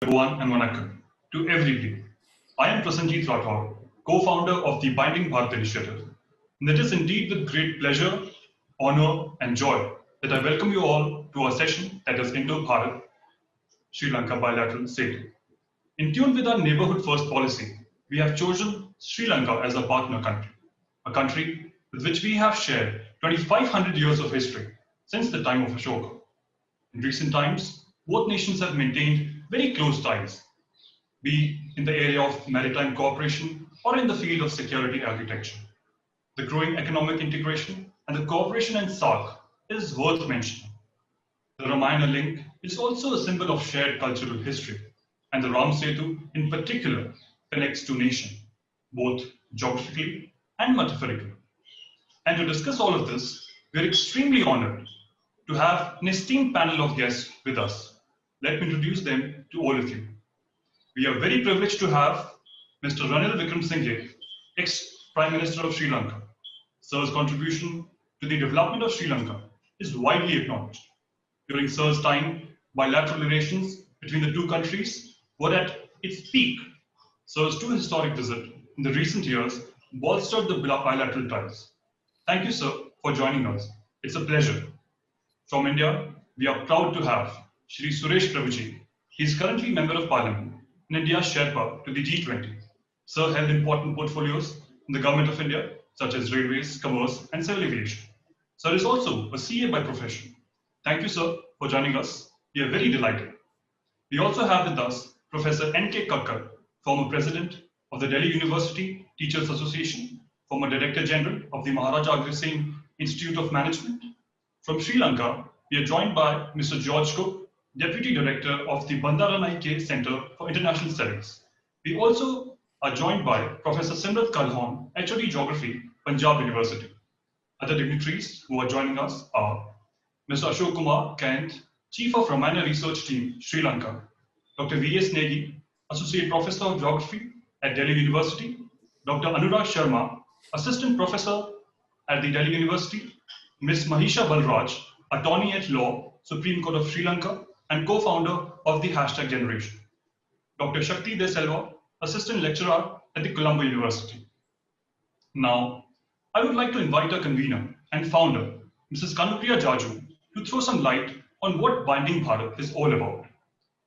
everyone and Vanakkam to everybody. I am Prasanjit Rathore, co-founder of the Binding Bharat initiative. And it is indeed with great pleasure, honor and joy that I welcome you all to our session that is Indo-Bharat Sri Lanka bilateral state. In tune with our neighborhood first policy, we have chosen Sri Lanka as a partner country, a country with which we have shared 2,500 years of history since the time of Ashoka. In recent times, both nations have maintained very close ties, be in the area of maritime cooperation or in the field of security architecture. The growing economic integration and the cooperation in SAARC is worth mentioning. The Ramayana link is also a symbol of shared cultural history, and the Ram Setu in particular connects two nations, both geographically and metaphorically. And to discuss all of this, we are extremely honored to have an esteemed panel of guests with us. Let me introduce them to all of you. We are very privileged to have Mr. Ranil Wickremesinghe, ex-Prime Minister of Sri Lanka. Sir's contribution to the development of Sri Lanka is widely acknowledged. During Sir's time, bilateral relations between the two countries were at its peak. Sir's two historic visits in the recent years bolstered the bilateral ties. Thank you, sir, for joining us. It's a pleasure. From India, we are proud to have Shri Suresh Prabhuji. He is currently Member of Parliament and India's Sherpa to the G20. Sir held important portfolios in the Government of India, such as Railways, Commerce, and Civil Aviation. Sir is also a CA by profession. Thank you, sir, for joining us. We are very delighted. We also have with us Professor N.K. Kakkar, former President of the Delhi University Teachers Association, former Director General of the Maharaja Agri Singh Institute of Management. From Sri Lanka, we are joined by Mr. George Cook, Deputy Director of the Bandaranaike Center for International Studies. We also are joined by Professor Simrat Kalhon, HOD Geography, Punjab University. Other dignitaries who are joining us are Mr. Ashok Kumar Kant, Chief of Ramayana Research Team, Sri Lanka, Dr. V.S. Negi, Associate Professor of Geography at Delhi University, Dr. Anurag Sharma, Assistant Professor at the Delhi University, Ms. Mahisha Balraj, Attorney at Law, Supreme Court of Sri Lanka, and co-founder of the Hashtag Generation. Dr. Shakti De Selva, Assistant Lecturer at the Colombo University. Now, I would like to invite our convener and founder, Mrs. Kanupriya Jaju, to throw some light on what Binding Bharat is all about.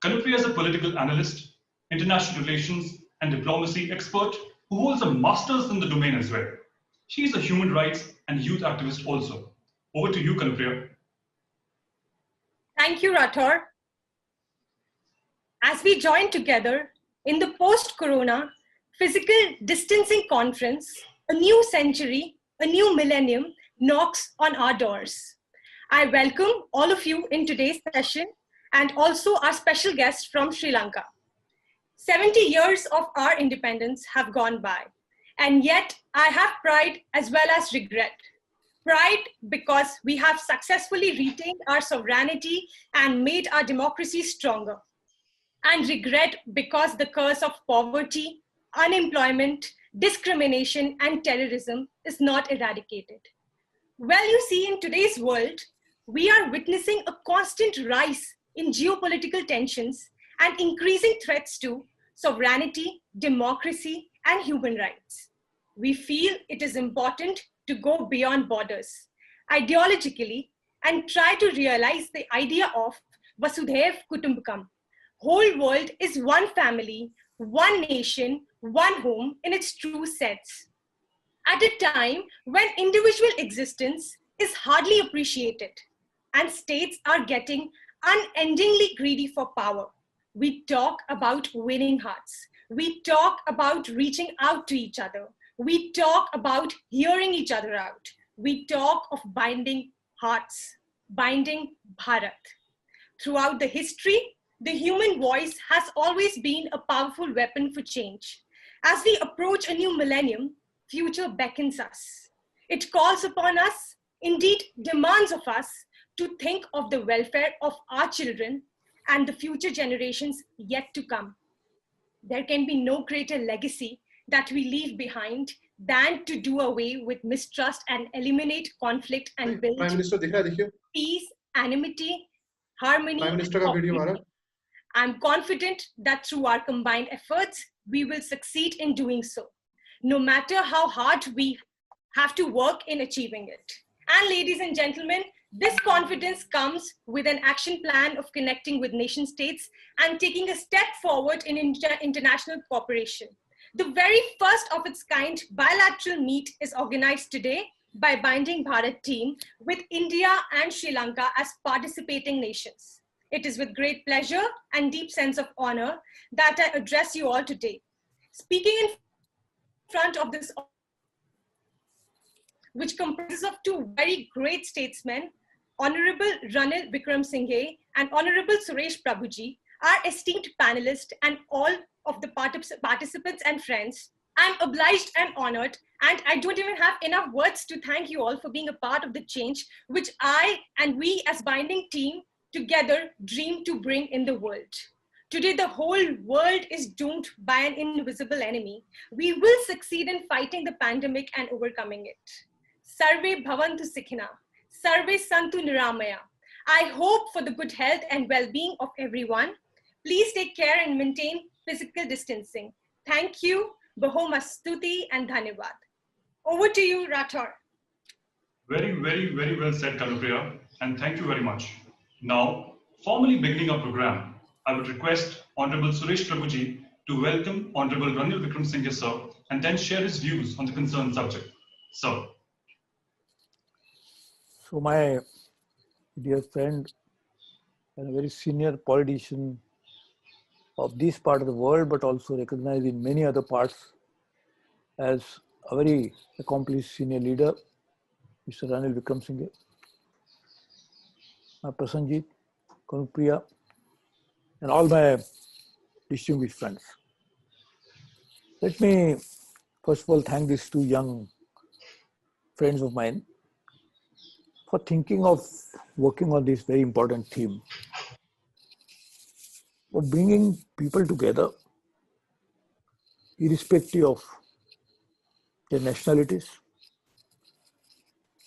Kanupriya is a political analyst, international relations and diplomacy expert who holds a master's in the domain as well. She is a human rights and youth activist also. Over to you, Kanupriya. Thank you, Rathore. As we join together in the post-corona physical distancing conference, a new century, a new millennium knocks on our doors. I welcome all of you in today's session and also our special guest from Sri Lanka. 70 years of our independence have gone by, and yet I have pride as well as regret. Pride because we have successfully retained our sovereignty and made our democracy stronger. And regret because the curse of poverty, unemployment, discrimination, and terrorism is not eradicated. Well, you see, in today's world, we are witnessing a constant rise in geopolitical tensions and increasing threats to sovereignty, democracy, and human rights. We feel it is important to go beyond borders, ideologically, and try to realize the idea of Vasudhaiv Kutumbakam. Whole world is one family, one nation, one home in its true sense. At a time when individual existence is hardly appreciated and states are getting unendingly greedy for power, we talk about winning hearts. We talk about reaching out to each other. We talk about hearing each other out. We talk of binding hearts, binding Bharat. Throughout the history, the human voice has always been a powerful weapon for change. As we approach a new millennium, future beckons us. It calls upon us, indeed demands of us, to think of the welfare of our children and the future generations yet to come. There can be no greater legacy that we leave behind than to do away with mistrust and eliminate conflict and build peace, amity, harmony. Prime Minister का video आ रहा है? I'm confident that through our combined efforts, we will succeed in doing so, no matter how hard we have to work in achieving it. And ladies and gentlemen, this confidence comes with an action plan of connecting with nation states and taking a step forward in international cooperation. The very first of its kind bilateral meet is organized today by Binding Bharat team with India and Sri Lanka as participating nations. It is with great pleasure and deep sense of honor that I address you all today. Speaking in front of this, which comprises of two very great statesmen, Honorable Ranil Wickremesinghe and Honorable Suresh Prabhuji, our esteemed panelists and all of the participants and friends, I'm obliged and honored, and I don't even have enough words to thank you all for being a part of the change which I and we as Binding team together dream to bring in the world. Today, the whole world is doomed by an invisible enemy. We will succeed in fighting the pandemic and overcoming it. Sarve bhavantu sikhina, sarve santu niramaya. I hope for the good health and well-being of everyone. Please take care and maintain physical distancing. Thank you, Bahomastuti and Dhanyavad. Over to you, Rathor. Very well said, Kanupriya, and thank you very much. Now, formally beginning our program, I would request Honorable Suresh Prabhuji to welcome Honorable Ranil Wickremesinghe sir and then share his views on the concerned subject. Sir. So my dear friend and a very senior politician of this part of the world, but also recognized in many other parts as a very accomplished senior leader, Mr. Ranil Wickremesinghe, Prasanjit, Kanupriya, and all my distinguished friends. Let me first of all thank these two young friends of mine for thinking of working on this very important theme of bringing people together, irrespective of their nationalities,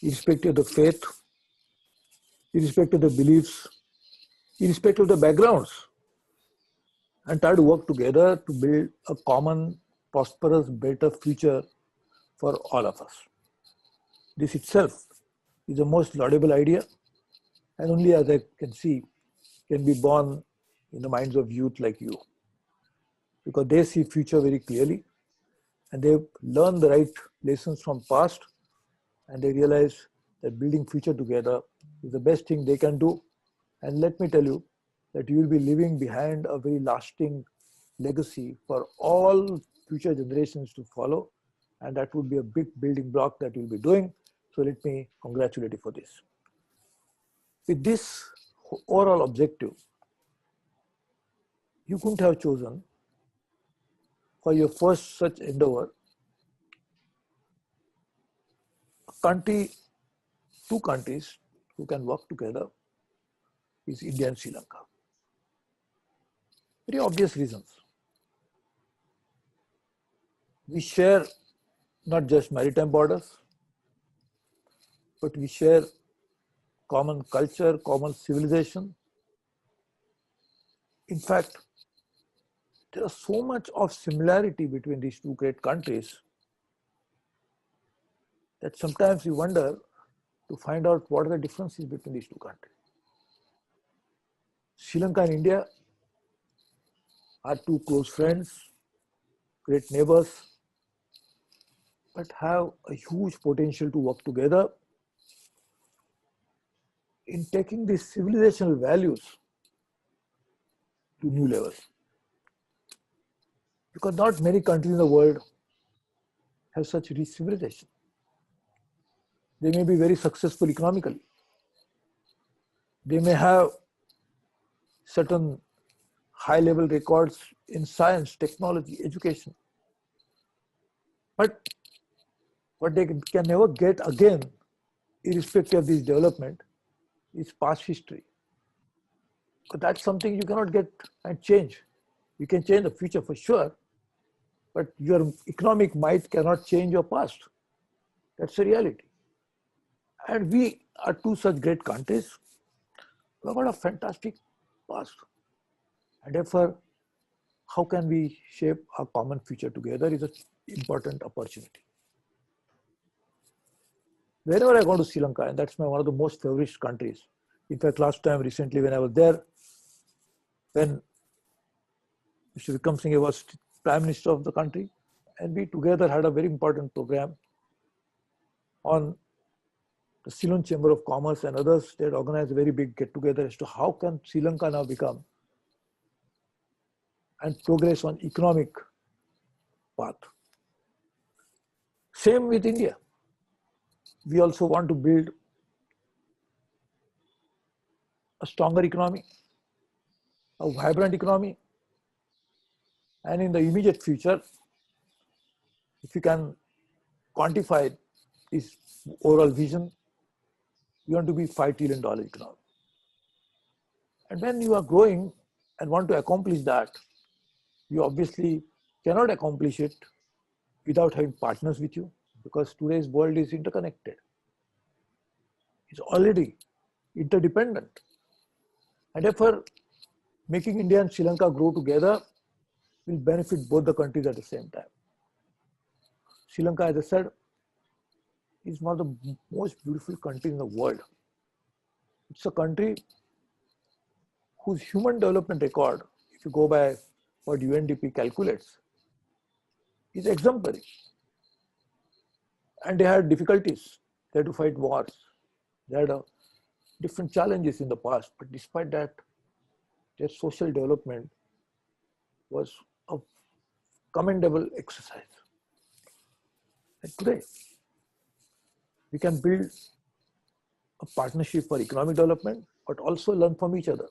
irrespective of the faith, irrespective of the beliefs, irrespective of the backgrounds, and try to work together to build a common, prosperous, better future for all of us. This itself is the most laudable idea, and only as I can see, can be born in the minds of youth like you, because they see future very clearly, and they've learned the right lessons from past, and they realize that building future together is the best thing they can do. And let me tell you that you will be leaving behind a very lasting legacy for all future generations to follow, and that would be a big building block that you'll be doing. So let me congratulate you for this. With this overall objective, you couldn't have chosen for your first such endeavor a country, two countries who can work together is India and Sri Lanka. Very obvious reasons. We share not just maritime borders, but we share common culture, common civilization. In fact, there is so much of similarity between these two great countries that sometimes you wonder to find out what are the differences between these two countries. Sri Lanka and India are two close friends, great neighbors, but have a huge potential to work together in taking these civilizational values to new levels. Because not many countries in the world have such rich civilization. They may be very successful economically. They may have certain high-level records in science, technology, education. But what they can never get again, irrespective of this development, is past history. But that's something you cannot get and change. You can change the future for sure, but your economic might cannot change your past. That's a reality. And we are two such great countries. We've got a fantastic past. And therefore, how can we shape a common future together is an important opportunity. Whenever I go to Sri Lanka, and that's one of the most favorite countries. In fact, last time recently when I was there, when Mr. Wickremesinghe was Prime Minister of the country, and we together had a very important program on the Ceylon Chamber of Commerce and others. They had organized a very big get-together as to how can Sri Lanka now become and progress on economic path. Same with India. We also want to build a stronger economy, a vibrant economy, and in the immediate future, if you can quantify this overall vision, you want to be $5 trillion economy. And when you are growing and want to accomplish that, you obviously cannot accomplish it without having partners with you, because today's world is interconnected. It's already interdependent. And therefore, making India and Sri Lanka grow together will benefit both the countries at the same time. Sri Lanka, as I said, is one of the most beautiful countries in the world. It's a country whose human development record, if you go by what UNDP calculates, is exemplary. And they had difficulties. They had to fight wars. They had different challenges in the past. But despite that, their social development was a commendable exercise. And today, we can build a partnership for economic development, but also learn from each other.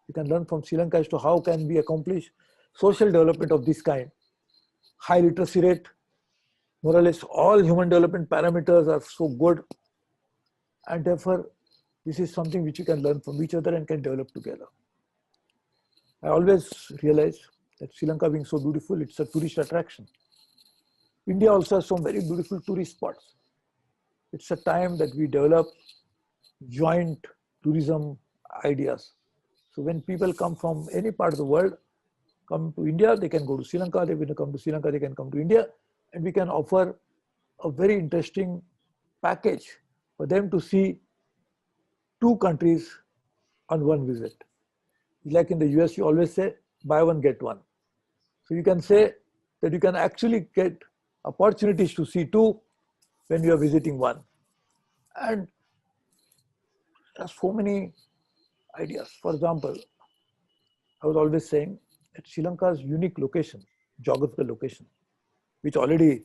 We can learn from Sri Lanka as to how can we accomplish social development of this kind. High literacy rate, more or less all human development parameters are so good. And therefore, this is something which you can learn from each other and can develop together. I always realize that Sri Lanka being so beautiful, it's a tourist attraction. India also has some very beautiful tourist spots. It's a time that we develop joint tourism ideas. So when people come from any part of the world, come to India, they can go to Sri Lanka. They will come to Sri Lanka, they can come to India. And we can offer a very interesting package for them to see two countries on one visit. Like in the US, you always say, buy one, get one. So you can say that you can actually get opportunities to see two when you are visiting one. And there are so many ideas. For example, I was always saying that Sri Lanka's unique location, geographical location, which already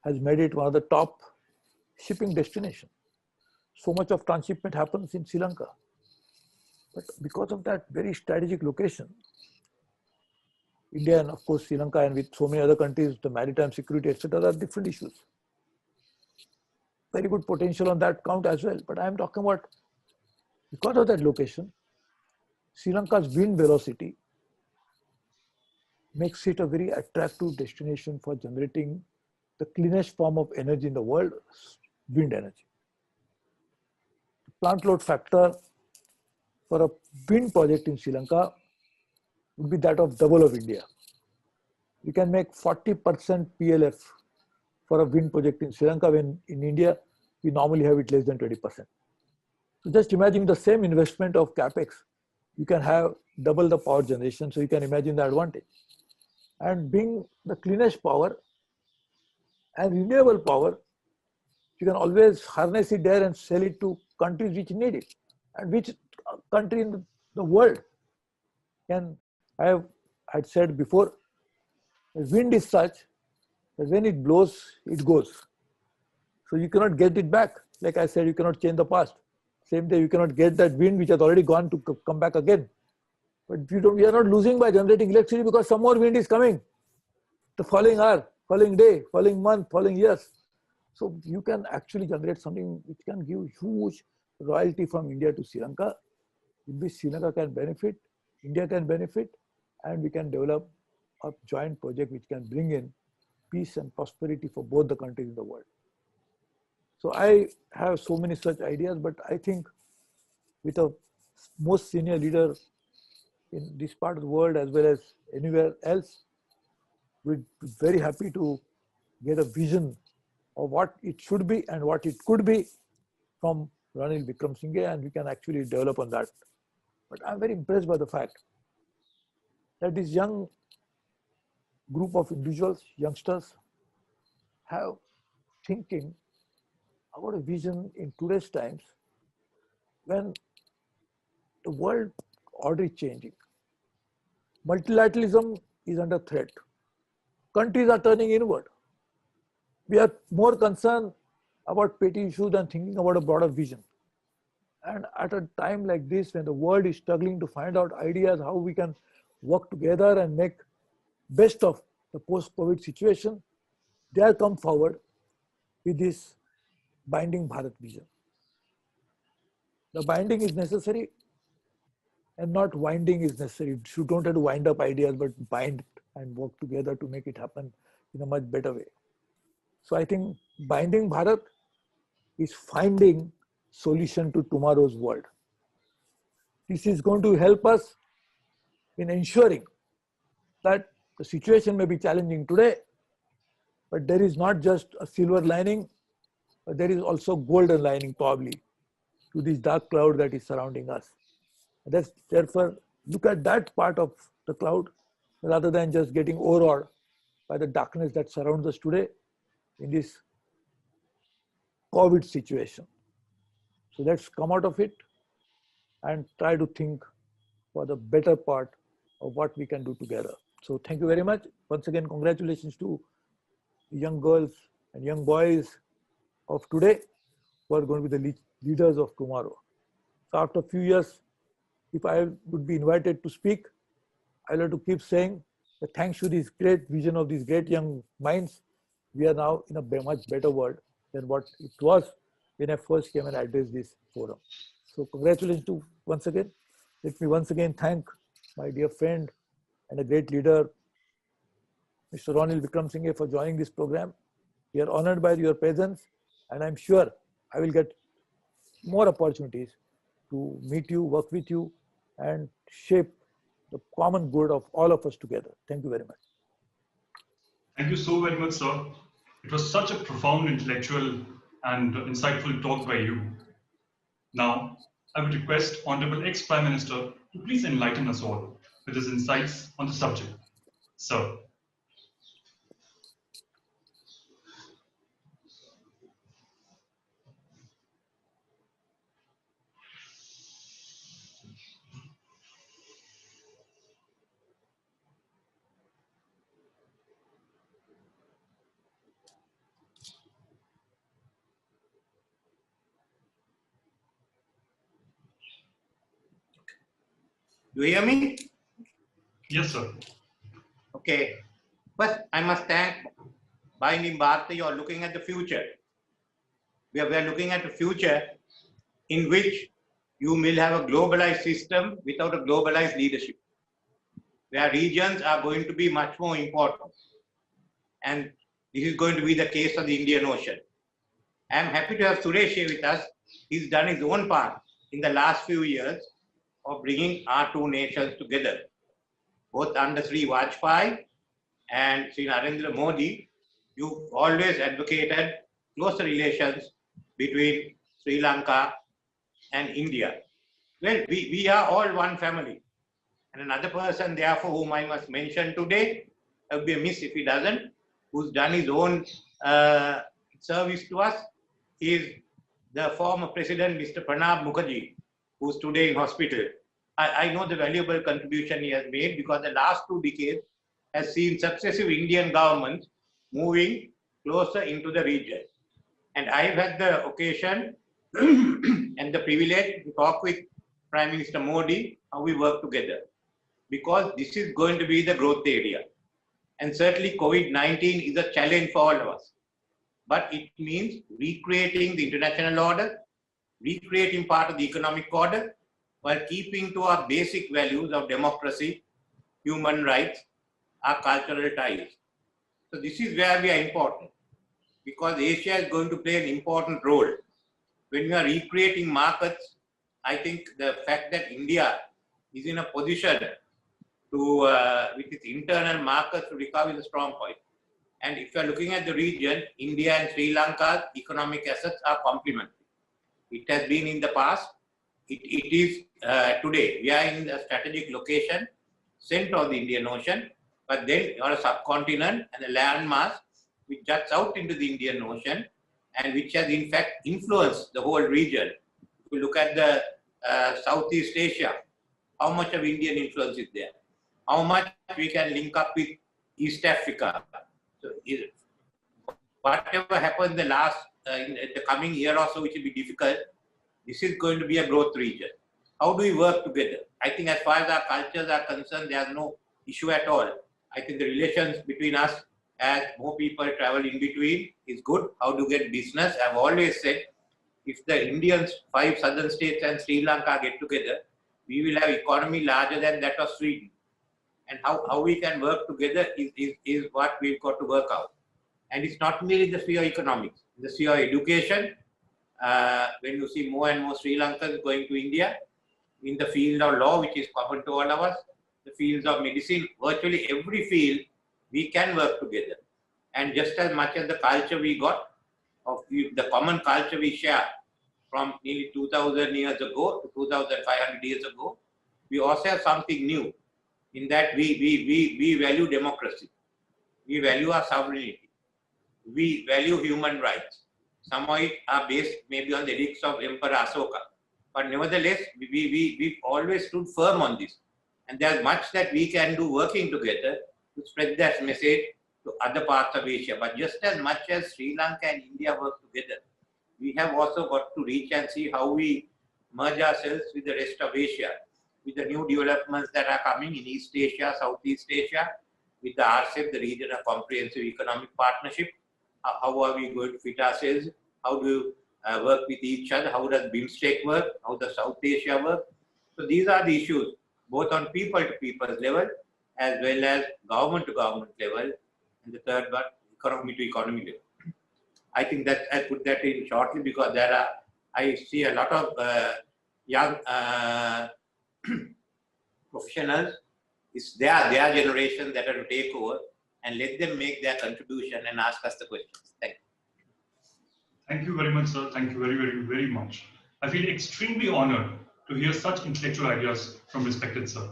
has made it one of the top shipping destinations. So much of transshipment happens in Sri Lanka. But because of that very strategic location, India and of course Sri Lanka and with so many other countries, the maritime security, etc., are different issues. Very good potential on that count as well. But I am talking about, because of that location, Sri Lanka's wind velocity makes it a very attractive destination for generating the cleanest form of energy in the world, wind energy. The plant load factor for a wind project in Sri Lanka would be that of double of India. You can make 40% PLF for a wind project in Sri Lanka, when in India, we normally have it less than 20%. So just imagine the same investment of CapEx, you can have double the power generation. So you can imagine the advantage. And being the cleanest power and renewable power, you can always harness it there and sell it to countries which need it. And which country in the world can, I had said before, the wind is such that when it blows, it goes. So you cannot get it back. Like I said, you cannot change the past. Same day, you cannot get that wind which has already gone to come back again. But we are not losing by generating electricity because some more wind is coming. The following hour, following day, following month, following years. So you can actually generate something which can give huge royalty from India to Sri Lanka, in which Sri Lanka can benefit, India can benefit, and we can develop a joint project which can bring in peace and prosperity for both the countries in the world. So I have so many such ideas, but I think with a most senior leader in this part of the world as well as anywhere else. We'd be very happy to get a vision of what it should be and what it could be from Ranil Wickremesinghe, and we can actually develop on that. But I'm very impressed by the fact that this young group of individuals, youngsters, have thinking about a vision in today's times when the world order is changing. Multilateralism is under threat. Countries are turning inward. We are more concerned about petty issues than thinking about a broader vision. And at a time like this, when the world is struggling to find out ideas how we can work together and make best of the post-COVID situation, they have come forward with this binding Bharat vision. The binding is necessary and not winding is necessary. You don't have to wind up ideas, but bind and work together to make it happen in a much better way. So I think binding Bharat is finding solution to tomorrow's world. This is going to help us in ensuring that the situation may be challenging today, but there is not just a silver lining, but there is also golden lining probably to this dark cloud that is surrounding us. Therefore, look at that part of the cloud rather than just getting overawed by the darkness that surrounds us today in this COVID situation. So let's come out of it and try to think for the better part of what we can do together. So thank you very much. Once again, congratulations to young girls and young boys of today who are going to be the leaders of tomorrow. So after a few years, if I would be invited to speak, I'll have to keep saying that thanks to this great vision of these great young minds, we are now in a much better world than what it was when I first came and addressed this forum. So congratulations to once again. Let me once again thank my dear friend and a great leader, Mr. Ranil Wickremesinghe, for joining this program. We are honored by your presence, and I'm sure I will get more opportunities to meet you, work with you, and shape the common good of all of us together. Thank you very much. Thank you so very much, sir. It was such a profound, intellectual, and insightful talk by you. Now, I would request Honorable Ex-Prime Minister to please enlighten us all with his insights on the subject. Sir. Do you hear me? Yes, sir. Okay. First, I must thank Binding Bharat. You are looking at the future. We are looking at a future in which you will have a globalized system without a globalized leadership, where regions are going to be much more important. And this is going to be the case of the Indian Ocean. I am happy to have Suresh here with us. He's done his own part in the last few years of bringing our two nations together, both under Sri Vajpayee and Sri Narendra Modi. You've always advocated closer relations between Sri Lanka and India. Well, we are all one family. And another person, therefore, whom I must mention today, it would be a miss if he doesn't, who's done his own service to us, is the former president, Mr. Pranab Mukherjee, who's today in hospital. I know the valuable contribution he has made because the last 2 decades has seen successive Indian governments moving closer into the region. And I've had the occasion and the privilege to talk with Prime Minister Modi how we work together, because this is going to be the growth area. And certainly COVID-19 is a challenge for all of us. But it means recreating the international order, recreating part of the economic order, while keeping to our basic values of democracy, human rights, our cultural ties. So this is where we are important, because Asia is going to play an important role. When we are recreating markets, I think the fact that India is in a position to, with its internal markers, to recover is a strong point. And if you are looking at the region, India and Sri Lanka's economic assets are complementary. It has been in the past, it is today. We are in a strategic location, center of the Indian Ocean, but then you are a subcontinent and a landmass which juts out into the Indian Ocean and which has in fact influenced the whole region. If you look at the Southeast Asia, how much of Indian influence is there? How much we can link up with East Africa? So, whatever happens in the last, in the coming year or so, which will be difficult, this is going to be a growth region. How do we work together? I think as far as our cultures are concerned, there is no issue at all. I think the relations between us, as more people travel in between, is good. How to get business? I've always said, if the Indians, 5 southern states and Sri Lanka get together, we will have economy larger than that of Sweden. And how we can work together is what we've got to work out. And it's not merely the sphere of economics, the sphere of education. When you see more and more Sri Lankans going to India, in the field of law, which is common to all of us, the fields of medicine, virtually every field, we can work together. And just as much as the culture we got, of the common culture we share from nearly 2000 years ago to 2500 years ago, we also have something new in that we value democracy. We value our sovereignty. We value human rights. Some of it are based maybe on the edicts of Emperor Asoka. But nevertheless, we've always stood firm on this. And there's much that we can do working together to spread that message to other parts of Asia. But just as much as Sri Lanka and India work together, we have also got to reach and see how we merge ourselves with the rest of Asia, with the new developments that are coming in East Asia, Southeast Asia, with the RCEP, the Regional Comprehensive Economic Partnership. How are we going to fit ourselves? How do we work with each other? How does BIMSTEC work? How does South Asia work? So these are the issues, both on people-to-people level, as well as government-to-government level, and the third one, economy-to-economy level. I think that I put that in shortly because I see a lot of young professionals. It's their generation that are to take over and let them make their contribution and ask us the questions. Thank you. Thank you very much, sir. Thank you very, very, very much. I feel extremely honored to hear such intellectual ideas from respected sir.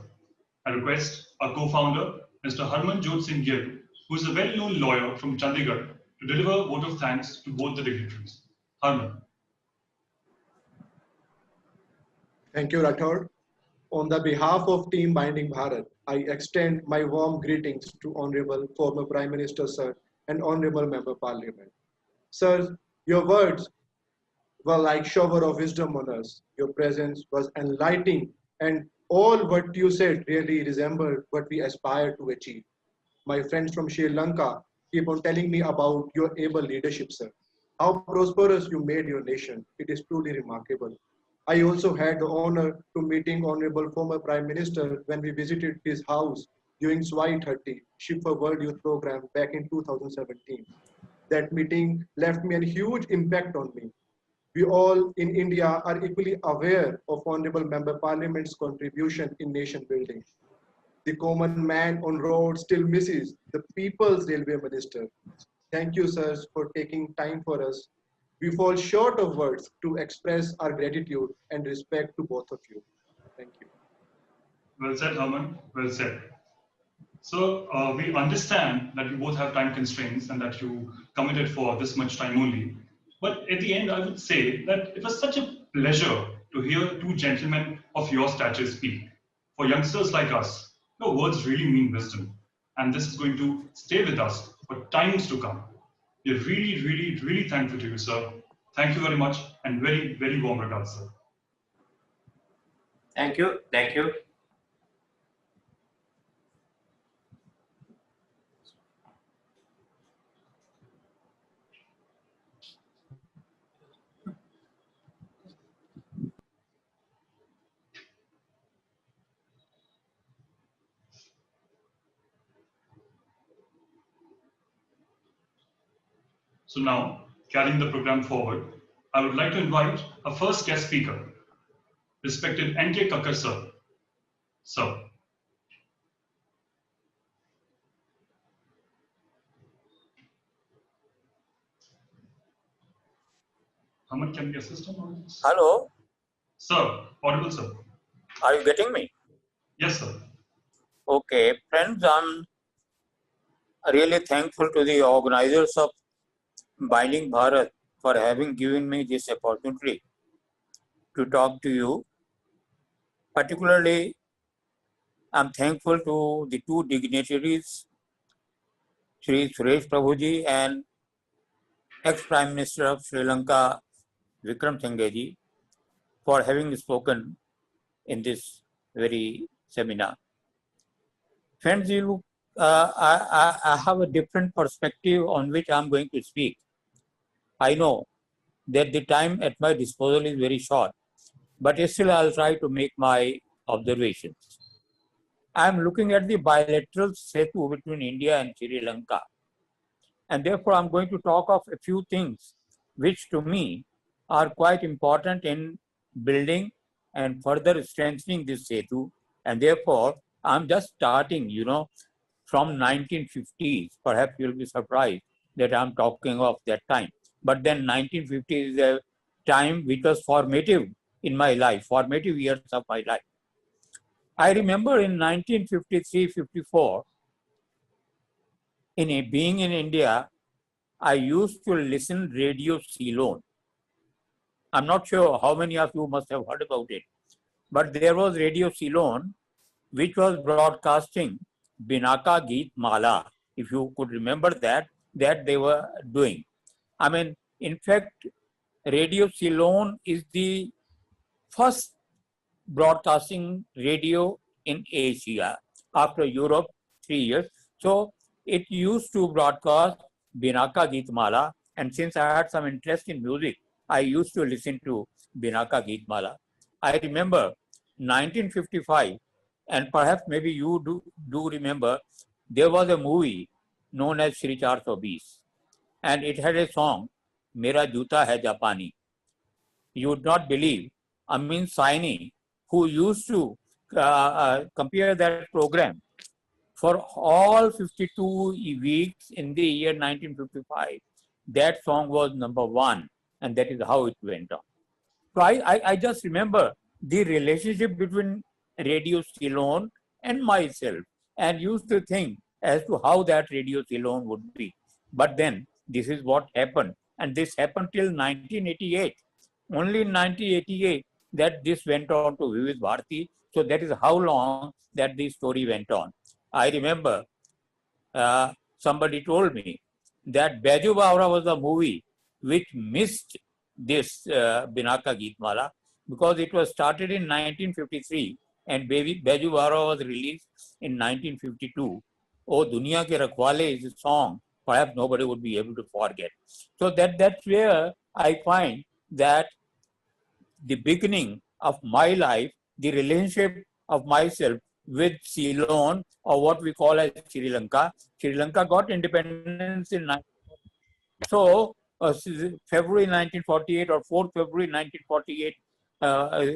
I request our co-founder, Mr. Harmanjot Singh Gill, who is a well-known lawyer from Chandigarh, to deliver a vote of thanks to both the dignitaries. Harman. Thank you, Rathod. On the behalf of Team Binding Bharat, I extend my warm greetings to Honorable former Prime Minister, sir, and Honorable Member Parliament. Sir, your words were like shower of wisdom on us. Your presence was enlightening, and all what you said really resembled what we aspire to achieve. My friends from Sri Lanka keep on telling me about your able leadership, sir. How prosperous you made your nation. It is truly remarkable. I also had the honor to meeting Honorable former Prime Minister when we visited his house during SWI 30 Ship for World Youth Program back in 2017. That meeting left me a huge impact on me. We all in India are equally aware of Honorable Member Parliament's contribution in nation building. The common man on road still misses the people's railway minister. Thank you, sirs, for taking time for us. We fall short of words to express our gratitude and respect to both of you. Thank you. Well said, Harman. Well said. So we understand that you both have time constraints and that you committed for this much time only. But at the end, I would say that it was such a pleasure to hear two gentlemen of your stature speak. For youngsters like us, your words really mean wisdom. And this is going to stay with us for times to come. We're really, really, really thankful to you, sir. Thank you very much and very, very warm regards, sir. Thank you. Thank you. So now, carrying the program forward, I would like to invite our first guest speaker, respected N.K. Kakkar sir. Sir. Hamad, can we assist him on this? Hello, Sir, audible, sir. are you getting me? Yes, sir. Okay, friends, I'm really thankful to the organizers of Binding Bharat for having given me this opportunity to talk to you. Particularly, I'm thankful to the two dignitaries, Sri Suresh Prabhuji and ex-Prime Minister of Sri Lanka, Wickremesinghe ji, for having spoken in this very seminar. Friends, I have a different perspective on which I'm going to speak. I know that the time at my disposal is very short, but still I'll try to make my observations. I'm looking at the bilateral setu between India and Sri Lanka, and therefore I'm going to talk of a few things which to me are quite important in building and further strengthening this setu, and therefore I'm just starting, from 1950s. Perhaps you'll be surprised that I'm talking of that time. But then 1950s is a time which was formative in my life, formative years of my life. I remember in 1953-54, being in India, I used to listen Radio Ceylon. I'm not sure how many of you must have heard about it, but there was Radio Ceylon which was broadcasting Binaka Geet Mala, if you could remember that they were doing. I mean, in fact, Radio Ceylon is the first broadcasting radio in Asia after Europe 3 years. So it used to broadcast Binaka Geet Mala, and since I had some interest in music, I used to listen to Binaka Geet Mala. I remember 1955, and perhaps maybe you do remember, there was a movie known as Shri 420, and it had a song, Mera Juta Hai Japani. You would not believe, Amin Saini, who used to compare that program for all 52 weeks in the year 1955, that song was #1, and that is how it went on. So I just remember the relationship between Radio Ceylon and myself, and used to think as to how that Radio Ceylon would be. But then this is what happened, and this happened till 1988. Only in 1988 that this went on to Vivid Bharati. So that is how long that the story went on. I remember somebody told me that Baju Bawra was a movie which missed this Binaka Geetmala because it was started in 1953 and Baju Bawra was released in 1952. Oh, Duniya Ke Rakhwale is a song perhaps nobody would be able to forget. So that's where I find that the beginning of my life, the relationship of myself with Ceylon, or what we call as Sri Lanka. Sri Lanka got independence in February 1948 or 4th February 1948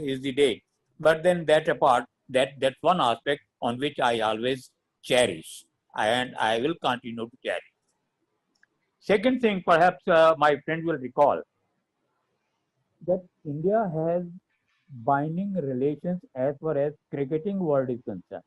is the date. But then that apart, that's one aspect on which I always cherish, and I will continue to cherish. Second thing, perhaps my friend will recall that India has binding relations as far as cricketing world is concerned.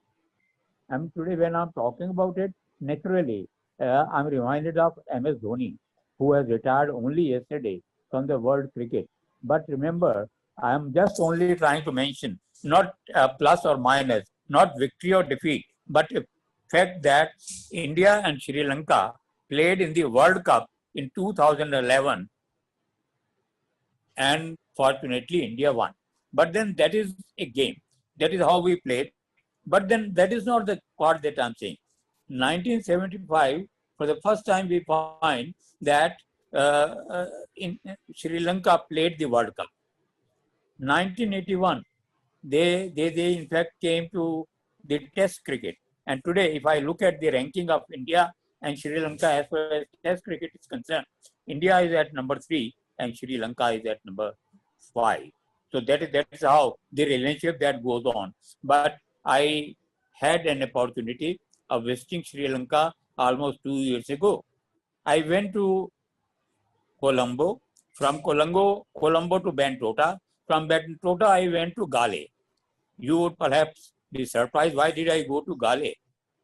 And today when I'm talking about it, naturally, I'm reminded of MS Dhoni, who has retired only yesterday from the world cricket. But remember, I'm just only trying to mention, not plus or minus, not victory or defeat, but the fact that India and Sri Lanka played in the World Cup in 2011, and fortunately India won. But then that is a game. That is how we played. But then that is not the part that I'm saying. 1975, for the first time we find that in Sri Lanka played the World Cup. 1981, they in fact came to the Test cricket. And today, if I look at the ranking of India and Sri Lanka as far as Test cricket is concerned, India is at number 3 and Sri Lanka is at number 5. So that is how the relationship that goes on. But I had an opportunity of visiting Sri Lanka almost 2 years ago. I went to Colombo. From Colombo to Bentota. From Bentota, I went to Gale. You would perhaps be surprised, why did I go to Gale?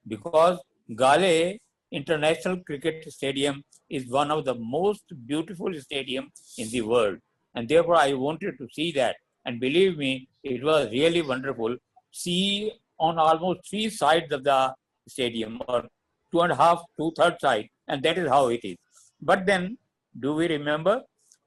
Because Gale International Cricket Stadium is one of the most beautiful stadiums in the world. And therefore, I wanted to see that. And believe me, it was really wonderful. See on almost 3 sides of the stadium, or 2.5, 2/3 side, and that is how it is. But then, do we remember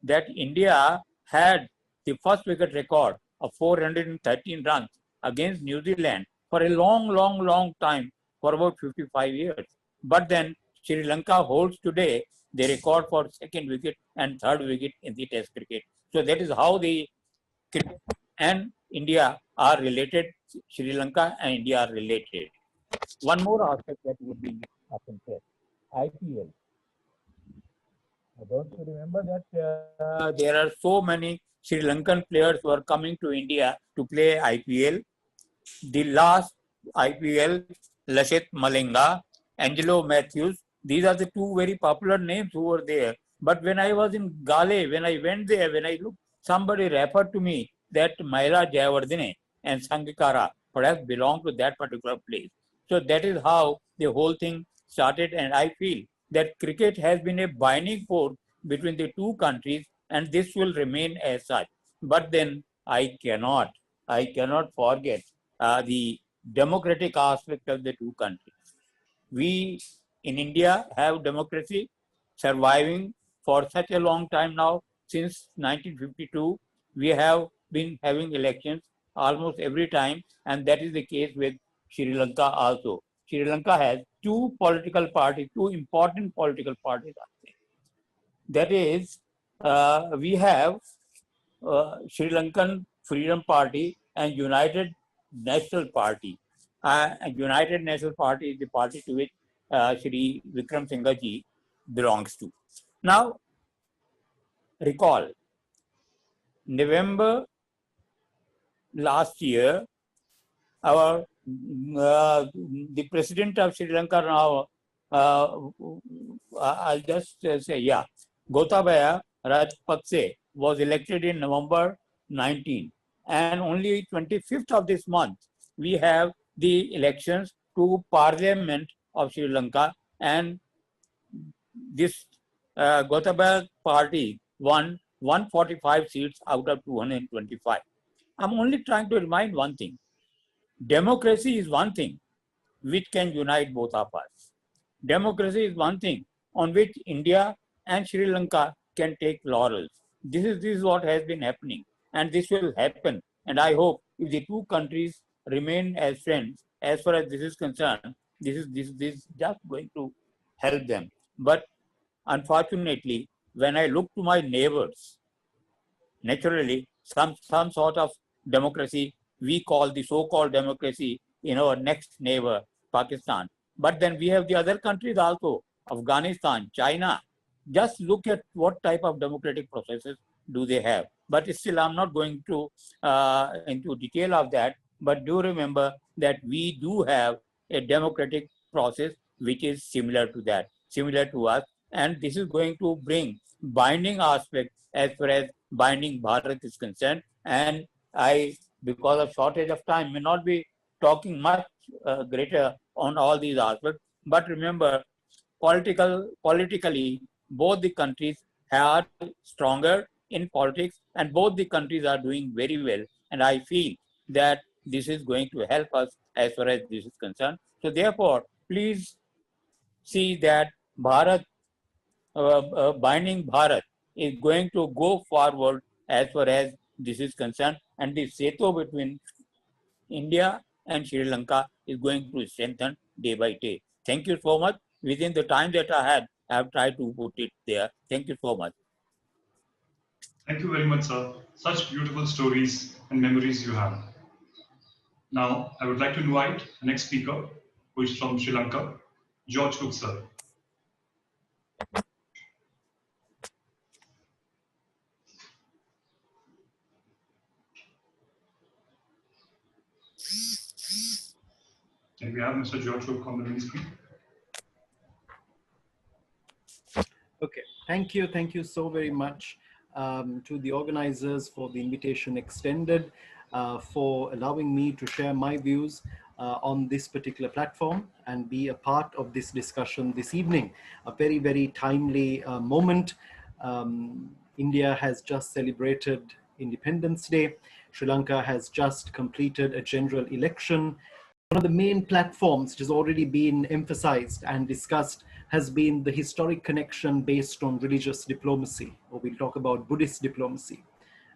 that India had the first wicket record of 413 runs against New Zealand for a long time, for about 55 years. But then Sri Lanka holds today the record for second wicket and third wicket in the Test cricket. So that is how the cricket and India are related. Sri Lanka and India are related. One more aspect that would be often said, IPL. Don't you remember that there are so many Sri Lankan players who are coming to India to play IPL? The last IPL, Lasith Malinga, Angelo Matthews, these are the two very popular names who were there. But when I was in Gale, when I went there, when I looked, somebody referred to me that Maila Jayawardene and Sangakkara perhaps belong to that particular place. So that is how the whole thing started, and I feel that cricket has been a binding force between the two countries, and this will remain as such. But then I cannot forget the democratic aspect of the two countries. We in India have democracy surviving for such a long time now. Since 1952, we have been having elections almost every time, and that is the case with Sri Lanka also. Sri Lanka has two political parties, two important political parties. That is, we have Sri Lankan Freedom Party and United National Party. United National Party is the party to which Shri Wickremesinghe ji belongs to. Now, recall, November last year, our the president of Sri Lanka now, I'll just say, yeah, Gotabaya Rajapakse was elected in November 19, and only 25th of this month we have the elections to Parliament of Sri Lanka, and this Gotabaya party won 145 seats out of 225. I'm only trying to remind one thing. Democracy is one thing which can unite both of us. Democracy is one thing on which India and Sri Lanka can take laurels. This is what has been happening, and this will happen. And I hope if the two countries remain as friends, as far as this is concerned, this is just going to help them. But unfortunately, when I look to my neighbors, naturally, some sort of democracy we call the so-called democracy in our next neighbor, Pakistan. But then we have the other countries also, Afghanistan, China. Just look at what type of democratic processes do they have. But still, I'm not going to into detail of that. But do remember that we do have a democratic process which is similar to that, similar to us. And this is going to bring binding aspect as far as binding Bharat is concerned. And I, because of shortage of time, may not be talking much greater on all these aspects. But remember, politically, both the countries are stronger in politics, and both the countries are doing very well. And I feel that this is going to help us as far as this is concerned. So therefore, please see that Bharat, binding Bharat is going to go forward as far as this is concerned, and the setu between India and Sri Lanka is going to strengthen day by day. Thank you so much. Within the time that I had, I have tried to put it there. Thank you so much. Thank you very much, sir. Such beautiful stories and memories you have. Now, I would like to invite the next speaker, who is from Sri Lanka, George Cook, sir. Can we have Mr. George on the main screen? Okay, thank you. Thank you so very much to the organizers for the invitation extended, for allowing me to share my views on this particular platform and be a part of this discussion this evening. A very, very timely moment. India has just celebrated Independence Day. Sri Lanka has just completed a general election. One of the main platforms which has already been emphasized and discussed has been the historic connection based on religious diplomacy, or we'll talk about Buddhist diplomacy.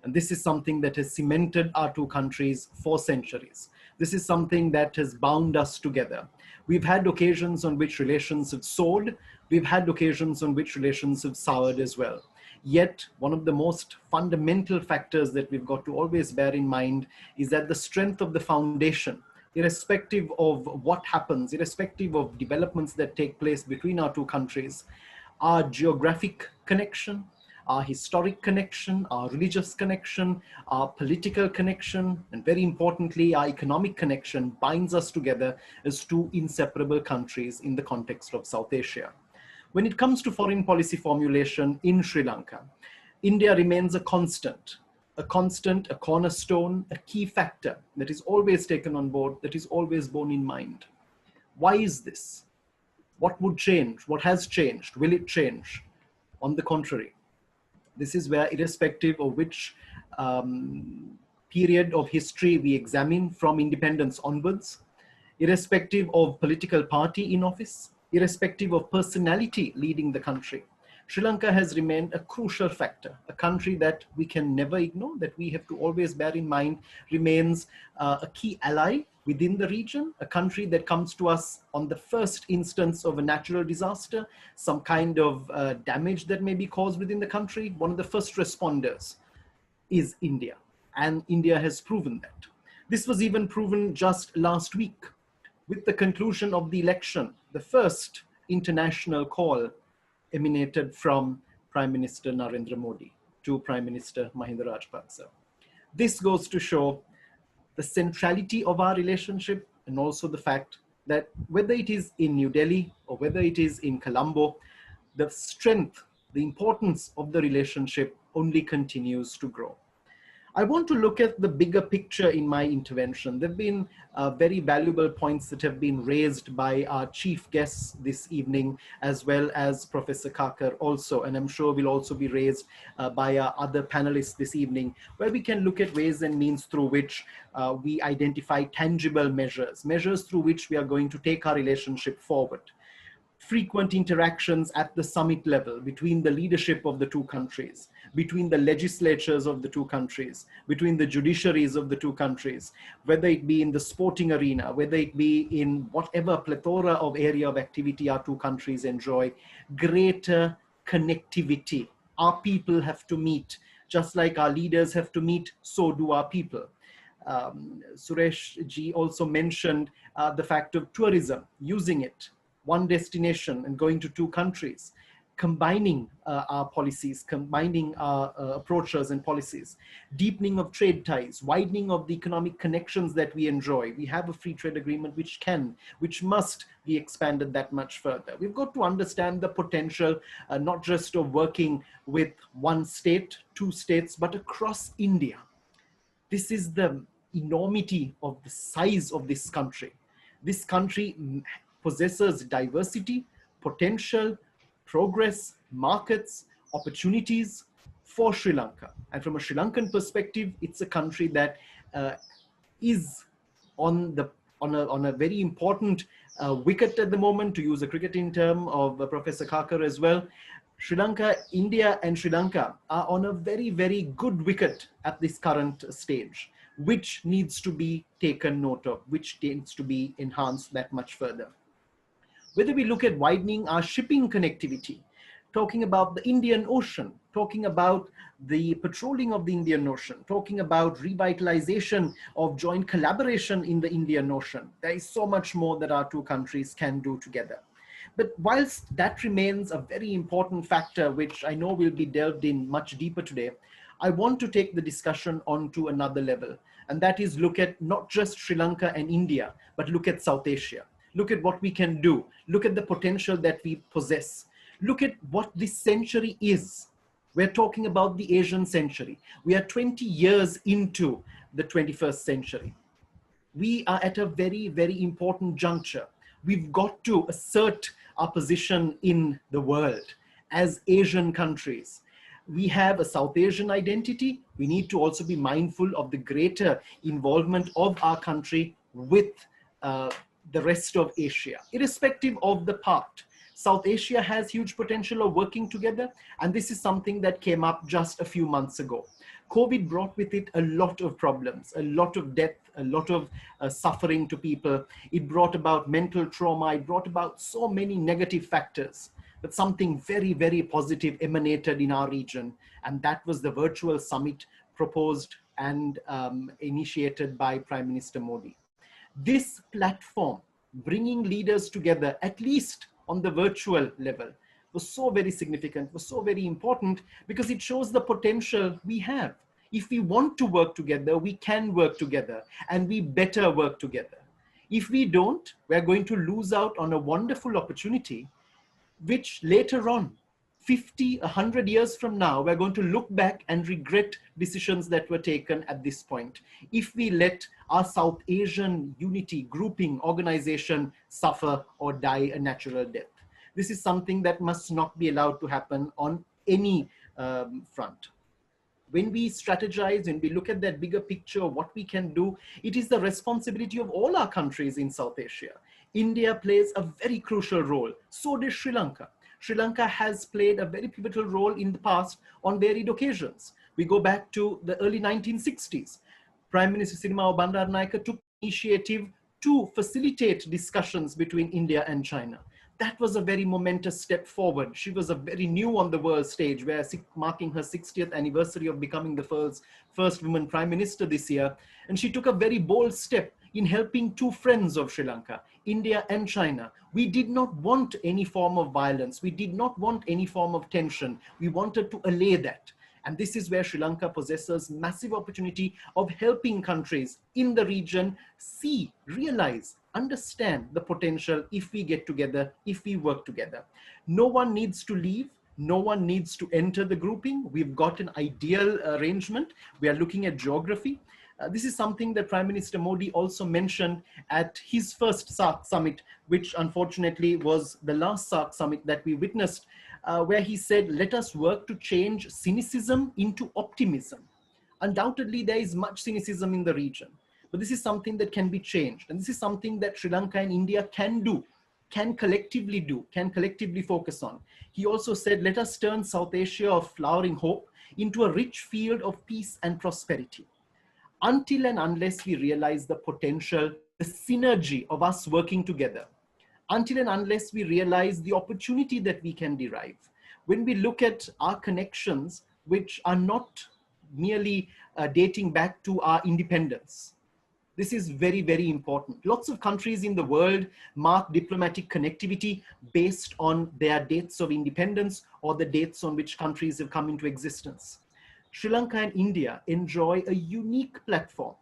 And this is something that has cemented our two countries for centuries. This is something that has bound us together. We've had occasions on which relations have soared. We've had occasions on which relations have soured as well. Yet, one of the most fundamental factors that we've got to always bear in mind is that the strength of the foundation, irrespective of what happens, irrespective of developments that take place between our two countries, our geographic connection, our historic connection, our religious connection, our political connection, and very importantly, our economic connection binds us together as two inseparable countries in the context of South Asia. When it comes to foreign policy formulation in Sri Lanka, India remains a constant, a cornerstone, a key factor that is always taken on board, that is always borne in mind. Why is this? What would change? What has changed? Will it change? On the contrary, this is where, irrespective of which period of history we examine from independence onwards, irrespective of political party in office, irrespective of personality leading the country, Sri Lanka has remained a crucial factor, a country that we can never ignore, that we have to always bear in mind remains a key ally within the region, a country that comes to us on the first instance of a natural disaster, some kind of damage that may be caused within the country. One of the first responders is India, and India has proven that. This was even proven just last week with the conclusion of the election. The first international call emanated from Prime Minister Narendra Modi to Prime Minister Mahinda Rajapaksa. This goes to show the centrality of our relationship, and also the fact that whether it is in New Delhi or whether it is in Colombo, the strength, the importance of the relationship only continues to grow. I want to look at the bigger picture in my intervention. There have been very valuable points that have been raised by our chief guests this evening, as well as Professor Kakar also, and I'm sure will also be raised by our other panelists this evening, where we can look at ways and means through which we identify tangible measures, measures through which we are going to take our relationship forward. Frequent interactions at the summit level between the leadership of the two countries, between the legislatures of the two countries, between the judiciaries of the two countries, whether it be in the sporting arena, whether it be in whatever plethora of area of activity our two countries enjoy, greater connectivity. Our people have to meet, just like our leaders have to meet, so do our people. Suresh ji also mentioned the fact of tourism, using it. One destination and going to two countries, combining our policies, combining our approaches and policies, deepening of trade ties, widening of the economic connections that we enjoy. We have a free trade agreement which must be expanded that much further. We've got to understand the potential, not just of working with one state, two states, but across India. This is the enormity of the size of this country. This country possesses diversity, potential, progress, markets, opportunities for Sri Lanka. And from a Sri Lankan perspective, it's a country that is on a very important wicket at the moment, to use a cricketing term of Professor Kakar as well. Sri Lanka, India and Sri Lanka are on a very, very good wicket at this current stage, which needs to be taken note of, which needs to be enhanced that much further. Whether we look at widening our shipping connectivity, talking about the Indian Ocean, talking about the patrolling of the Indian Ocean, talking about revitalization of joint collaboration in the Indian Ocean, there is so much more that our two countries can do together. But whilst that remains a very important factor, which I know will be delved in much deeper today, I want to take the discussion on to another level. And that is look at not just Sri Lanka and India, but look at South Asia. Look at what we can do. Look at the potential that we possess. Look at what this century is. We're talking about the Asian century. We are 20 years into the 21st century. We are at a very, very important juncture. We've got to assert our position in the world as Asian countries. We have a South Asian identity. We need to also be mindful of the greater involvement of our country with the rest of Asia, irrespective of the part. South Asia has huge potential of working together, and this is something that came up just a few months ago. COVID brought with it a lot of problems, a lot of death, a lot of suffering to people. It brought about mental trauma. It brought about so many negative factors. But something very, very positive emanated in our region, and that was the virtual summit proposed and initiated by Prime Minister Modi. This platform, bringing leaders together, at least on the virtual level, was so very significant, was so very important, because it shows the potential we have. If we want to work together, we can work together, and we better work together. If we don't, we're going to lose out on a wonderful opportunity, which later on, 50, 100 years from now, we're going to look back and regret decisions that were taken at this point, if we let our South Asian unity, grouping, organization suffer or die a natural death. This is something that must not be allowed to happen on any front. When we strategize, when we look at that bigger picture of what we can do, it is the responsibility of all our countries in South Asia. India plays a very crucial role. So does Sri Lanka. Sri Lanka has played a very pivotal role in the past on varied occasions. We go back to the early 1960s. Prime Minister Sirimao Bandaranaike took initiative to facilitate discussions between India and China. That was a very momentous step forward. She was a very new on the world stage, where marking her 60th anniversary of becoming the first woman prime minister this year. And she took a very bold step in helping two friends of Sri Lanka, India and China. We did not want any form of violence. We did not want any form of tension. We wanted to allay that. And this is where Sri Lanka possesses massive opportunity of helping countries in the region see, realize, understand the potential if we get together, if we work together. No one needs to leave. No one needs to enter the grouping. We've got an ideal arrangement. We are looking at geography. This is something that Prime Minister Modi also mentioned at his first SAARC summit, which unfortunately was the last SAARC summit that we witnessed, where he said, let us work to change cynicism into optimism. Undoubtedly, there is much cynicism in the region, but this is something that can be changed. And this is something that Sri Lanka and India can do, can collectively focus on. He also said, let us turn South Asia of flowering hope into a rich field of peace and prosperity. Until and unless we realize the potential, the synergy of us working together, until and unless we realize the opportunity that we can derive, when we look at our connections, which are not merely dating back to our independence, this is very, very important. Lots of countries in the world mark diplomatic connectivity based on their dates of independence or the dates on which countries have come into existence. Sri Lanka and India enjoy a unique platform.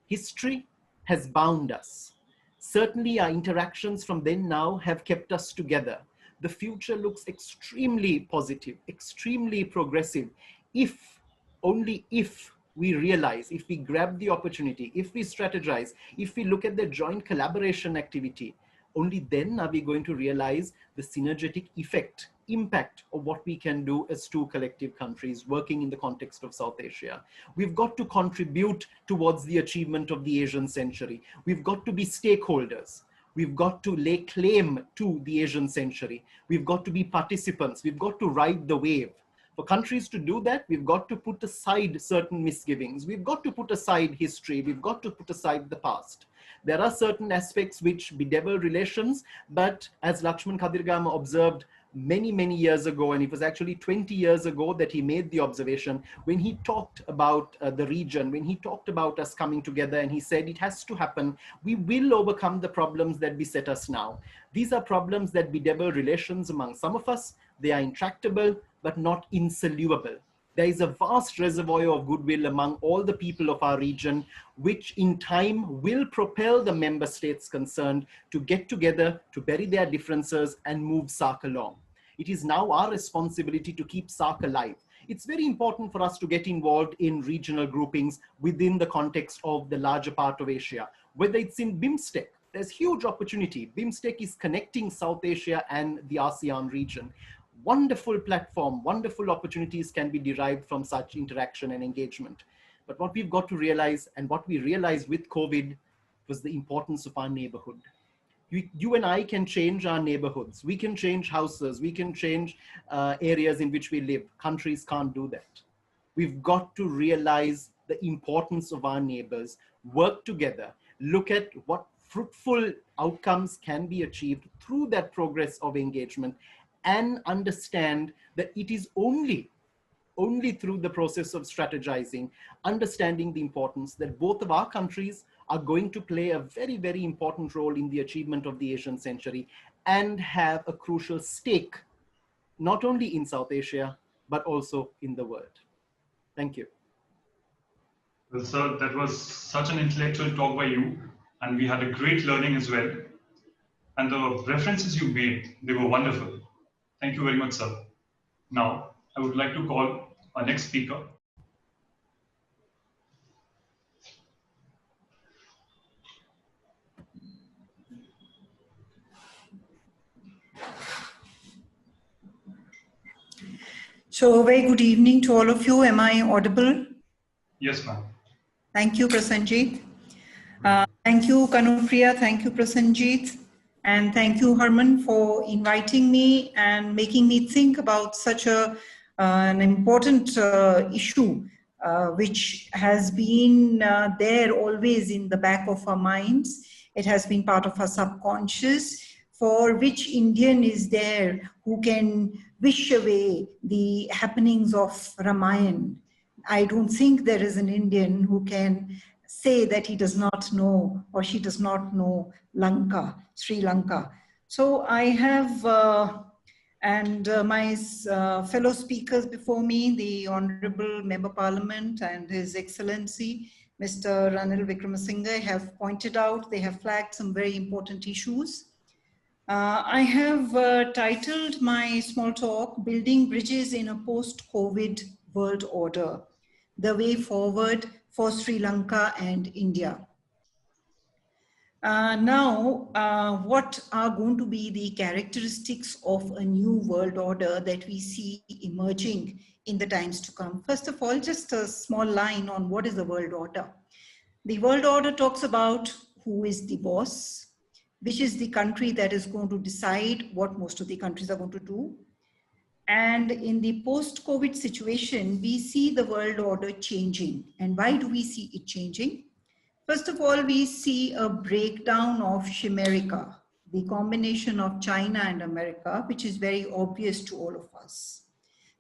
History has bound us. Certainly our interactions from then now have kept us together. The future looks extremely positive, extremely progressive, if, only if we realize, if we grab the opportunity, if we strategize, if we look at the joint collaboration activity, only then are we going to realize the synergetic effect, impact of what we can do as two collective countries working in the context of South Asia. We've got to contribute towards the achievement of the Asian century. We've got to be stakeholders. We've got to lay claim to the Asian century. We've got to be participants. We've got to ride the wave. For countries to do that, we've got to put aside certain misgivings. We've got to put aside history. We've got to put aside the past. There are certain aspects which bedevil relations, but as Lakshman Kadirgama observed many, many years ago, and it was actually 20 years ago that he made the observation, when he talked about the region, when he talked about us coming together, and he said it has to happen, we will overcome the problems that beset us now. These are problems that bedevil relations among some of us. They are intractable, but not insoluble. There is a vast reservoir of goodwill among all the people of our region, which in time will propel the member states concerned to get together, to bury their differences and move SAARC along. It is now our responsibility to keep SAARC alive. It's very important for us to get involved in regional groupings within the context of the larger part of Asia, whether it's in BIMSTEC. There's huge opportunity. BIMSTEC is connecting South Asia and the ASEAN region. Wonderful platform, wonderful opportunities can be derived from such interaction and engagement. But what we've got to realize, and what we realized with COVID, was the importance of our neighborhood. You and I can change our neighborhoods. We can change houses. We can change areas in which we live. Countries can't do that. We've got to realize the importance of our neighbors, work together, look at what fruitful outcomes can be achieved through that progress of engagement, and understand that it is only through the process of strategizing, understanding the importance that both of our countries are going to play a very, very important role in the achievement of the Asian century and have a crucial stake, not only in South Asia, but also in the world. Thank you. Well, sir, that was such an intellectual talk by you, and we had a great learning as well. And the references you made, they were wonderful. Thank you very much, sir. Now, I would like to call our next speaker. So, a very good evening to all of you. Am I audible? Yes, ma'am. Thank you, Prasanjit. Thank you, Kanupriya. Thank you, Prasanjit. And thank you, Herman, for inviting me and making me think about such an important issue, which has been there always in the back of our minds. It has been part of our subconscious. For which Indian is there who can wish away the happenings of Ramayana? I don't think there is an Indian who can say that he does not know or she does not know Lanka, Sri Lanka. So I have, my fellow speakers before me, the Honorable Member Parliament and His Excellency, Mr. Ranil Wickremesinghe, have pointed out, they have flagged some very important issues. I have titled my small talk, Building Bridges in a Post-COVID World Order, the Way Forward for Sri Lanka and India. What are going to be the characteristics of a new world order that we see emerging in the times to come? First of all, just a small line on what is the world order. The world order talks about who is the boss, which is the country that is going to decide what most of the countries are going to do. And in the post-COVID situation, we see the world order changing. And why do we see it changing? First of all, we see a breakdown of Chimerica, the combination of China and America, which is very obvious to all of us.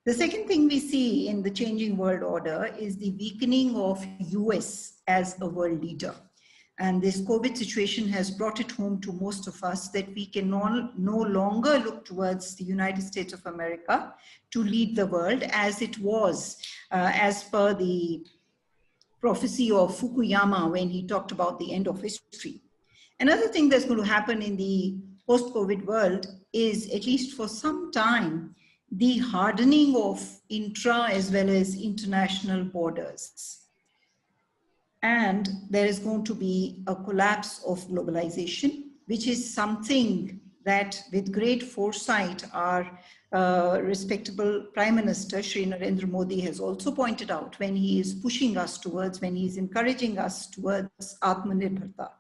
The second thing we see in the changing world order is the weakening of US as a world leader. And this COVID situation has brought it home to most of us that we can no longer look towards the United States of America to lead the world as it was, as per the prophecy of Fukuyama when he talked about the end of history. Another thing that's going to happen in the post-COVID world is, at least for some time, the hardening of intra as well as international borders. And there is going to be a collapse of globalization, which is something that with great foresight our respectable Prime Minister Shri Narendra Modi has also pointed out when he is pushing us towards, when he is encouraging us towards Atmanirbharta.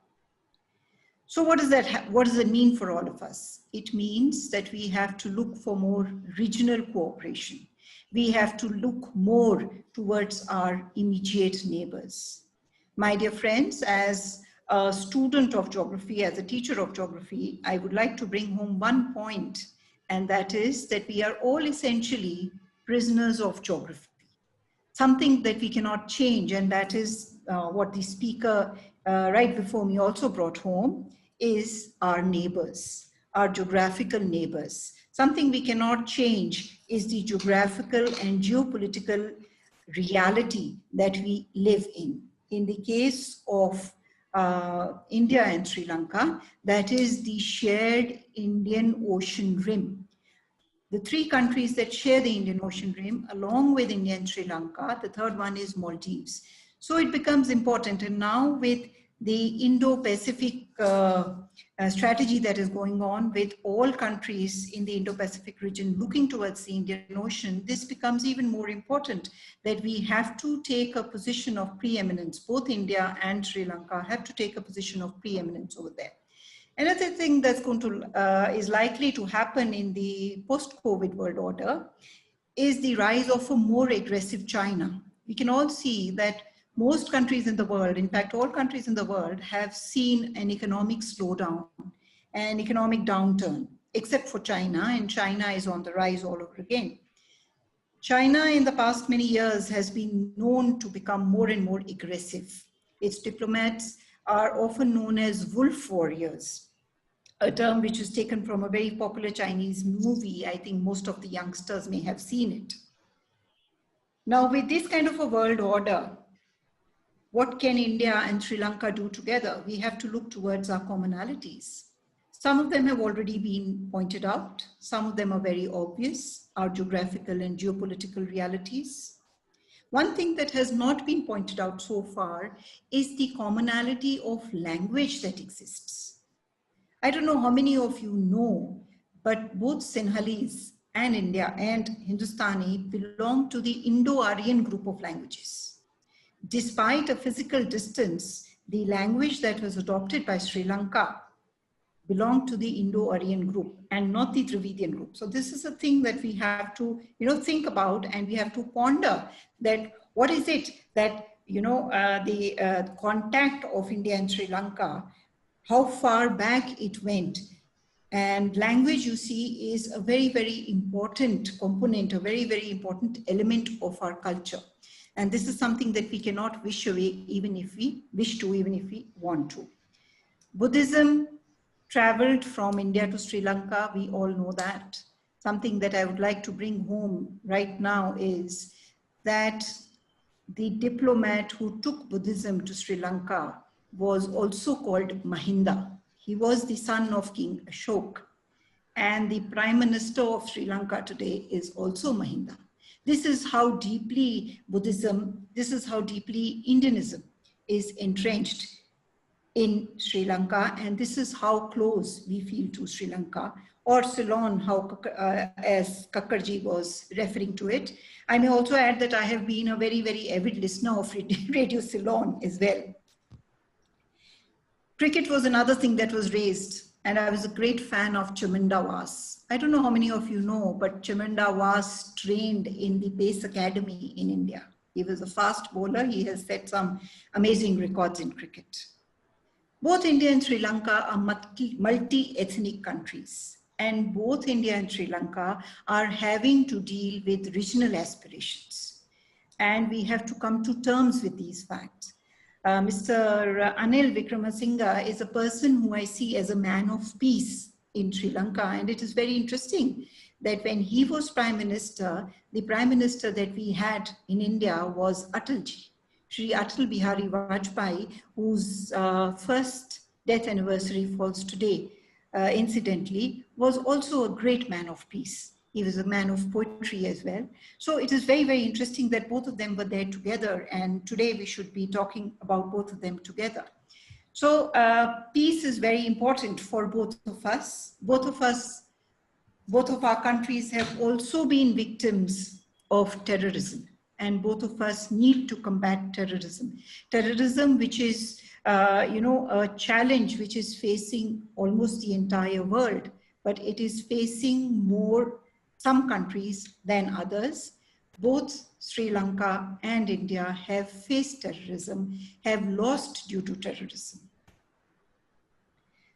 So what does it mean for all of us? It means that we have to look for more regional cooperation. We have to look more towards our immediate neighbors. My dear friends, as a student of geography, as a teacher of geography, I would like to bring home one point, and that is that we are all essentially prisoners of geography, something that we cannot change, and that is what the speaker right before me also brought home, is our neighbors. our geographical neighbors. Something we cannot change is the geographical and geopolitical reality that we live in. In the case of India and Sri Lanka, that is the shared Indian Ocean rim. The three countries that share the Indian Ocean rim, along with India and Sri Lanka, the third one is Maldives. So it becomes important. And now with the Indo-Pacific strategy that is going on with all countries in the Indo-Pacific region looking towards the Indian Ocean, this becomes even more important that we have to take a position of preeminence. Both India and Sri Lanka have to take a position of preeminence over there. Another thing that's going to is likely to happen in the post-COVID world order is the rise of a more aggressive China. We can all see that most countries in the world, in fact, all countries in the world have seen an economic slowdown, an economic downturn, except for China, and China is on the rise all over again. China in the past many years has been known to become more and more aggressive. Its diplomats are often known as wolf warriors, a term which is taken from a very popular Chinese movie. I think most of the youngsters may have seen it. Now, with this kind of a world order, what can India and Sri Lanka do together? We have to look towards our commonalities. Some of them have already been pointed out. Some of them are very obvious, our geographical and geopolitical realities. One thing that has not been pointed out so far is the commonality of language that exists. I don't know how many of you know, but both Sinhalese and India and Hindustani belong to the Indo-Aryan group of languages. Despite a physical distance, the language that was adopted by Sri Lanka belonged to the Indo-Aryan group and not the Dravidian group. So this is a thing that we have to, think about, and we have to ponder that what is it that, the contact of India and Sri Lanka, how far back it went. And language, you see, is a very, very important component, a very, very important element of our culture. And this is something that we cannot wish away, even if we wish to, even if we want to. Buddhism traveled from India to Sri Lanka, we all know that. Something that I would like to bring home right now is that the diplomat who took Buddhism to Sri Lanka was also called Mahinda. He was the son of King Ashok. And the Prime Minister of Sri Lanka today is also Mahinda. This is how deeply Buddhism, this is how deeply Indianism is entrenched in Sri Lanka, and this is how close we feel to Sri Lanka, or Ceylon, how as Kakkarji was referring to it. I may also add that I have been a very, very avid listener of Radio Ceylon as well. Cricket was another thing that was raised, and I was a great fan of Chaminda Was. I don't know how many of you know, but Chaminda Was trained in the Pace Academy in India. He was a fast bowler. He has set some amazing records in cricket. Both India and Sri Lanka are multi-ethnic countries, and both India and Sri Lanka are having to deal with regional aspirations. And we have to come to terms with these facts. Mr. Ranil Wickremesinghe is a person who I see as a man of peace in Sri Lanka. And it is very interesting that when he was Prime Minister, the Prime Minister that we had in India was Atalji, Shri Atal Bihari Vajpayee, whose first death anniversary falls today, incidentally, was also a great man of peace. He was a man of poetry as well. So it is very, very interesting that both of them were there together. And today we should be talking about both of them together. So peace is very important for both of us. Both of our countries have also been victims of terrorism. And both of us need to combat terrorism. Terrorism, which is, a challenge which is facing almost the entire world, but it is facing more some countries than others. Both Sri Lanka and India have faced terrorism, have lost due to terrorism.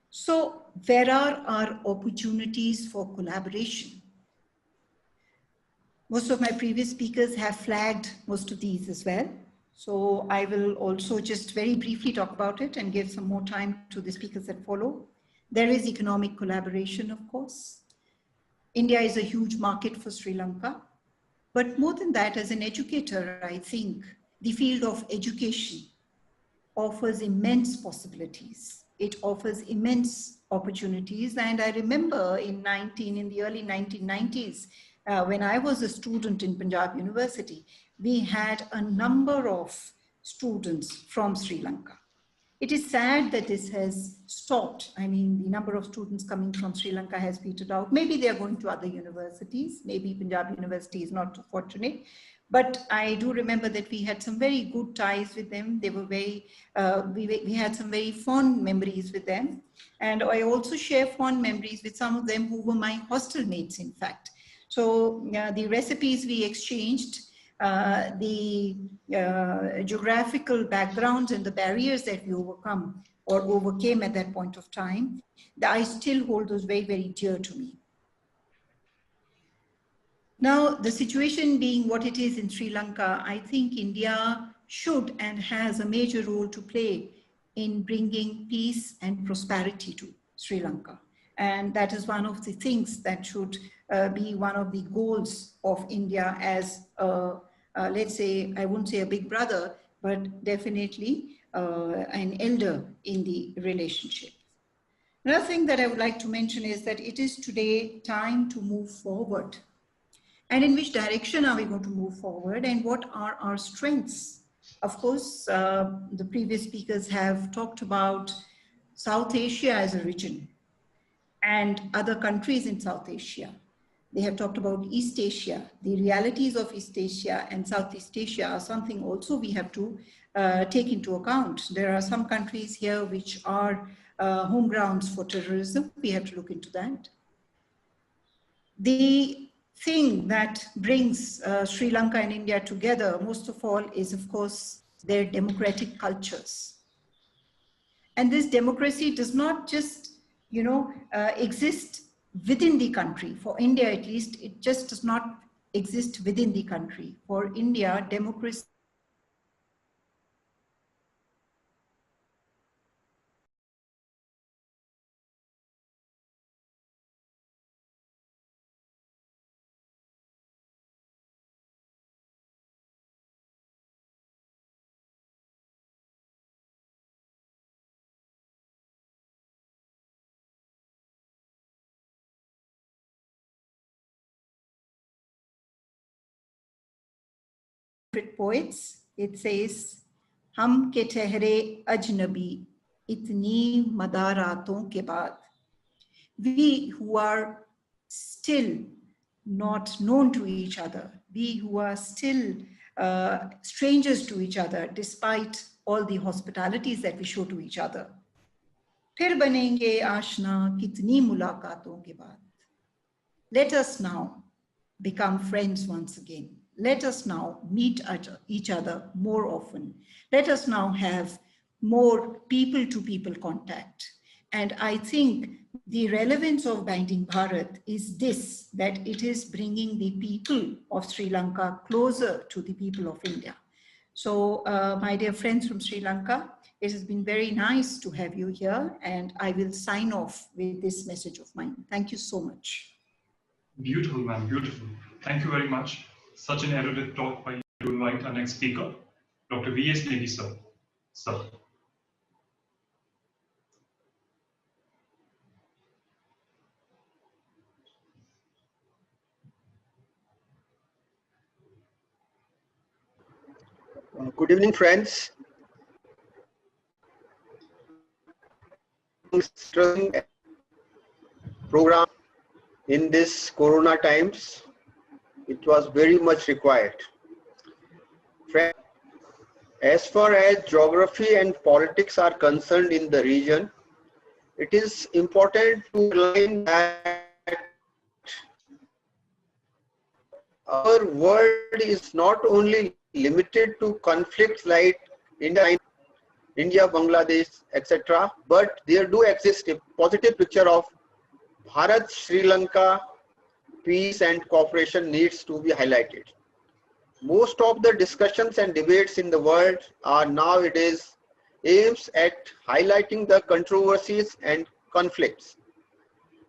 So where are our opportunities for collaboration? Most of my previous speakers have flagged most of these as well. So I will also just very briefly talk about it and give some more time to the speakers that follow. There is economic collaboration, of course. India is a huge market for Sri Lanka. But more than that, as an educator, I think the field of education offers immense possibilities. It offers immense opportunities. And I remember in the early 1990s, when I was a student in Punjab University, we had a number of students from Sri Lanka. It is sad that this has stopped. I mean, the number of students coming from Sri Lanka has petered out. Maybe they are going to other universities. Maybe Punjab University is not fortunate. But I do remember that we had some very good ties with them. They were very, we had some very fond memories with them. And I also share fond memories with some of them who were my hostel mates, in fact. So the recipes we exchanged, the geographical backgrounds and the barriers that we overcame at that point of time, I still hold those very, very dear to me. Now, the situation being what it is in Sri Lanka, I think India should and has a major role to play in bringing peace and prosperity to Sri Lanka. And that is one of the things that should be one of the goals of India as, let's say, I won't say a big brother, but definitely an elder in the relationship. Another thing that I would like to mention is that it is today time to move forward. And in which direction are we going to move forward, and what are our strengths? Of course, the previous speakers have talked about South Asia as a region and other countries in South Asia. They have talked about East Asia. The realities of East Asia and Southeast Asia are something also we have to take into account. There are some countries here which are home grounds for terrorism. We have to look into that. The thing that brings Sri Lanka and India together, most of all, is of course their democratic cultures. And this democracy does not just, exist within the country. For India, at least, it just does not exist within the country. For India, democracy poets, it says, Hum ke tehre ajnabi itni madaraton ke baad. We who are still not known to each other, we who are still strangers to each other, despite all the hospitalities that we show to each other. Phir banenge ashna kitni mulaqaton ke baad. Let us now become friends once again. Let us now meet each other more often. Let us now have more people-to-people contact. And I think the relevance of Binding Bharat is this, that it is bringing the people of Sri Lanka closer to the people of India. So my dear friends from Sri Lanka, it has been very nice to have you here, and I will sign off with this message of mine. Thank you so much. Beautiful, ma'am, beautiful. Thank you very much. Such an erudite talk by you to invite our next speaker, Dr. Wickremesinghe, sir. Sir. Good evening, friends. Program in this Corona times, it was very much required. As far as geography and politics are concerned in the region, it is important to learn that our world is not only limited to conflicts like India, Bangladesh, etc., but there do exist a positive picture of Bharat, Sri Lanka, peace and cooperation needs to be highlighted. Most of the discussions and debates in the world are nowadays aims at highlighting the controversies and conflicts.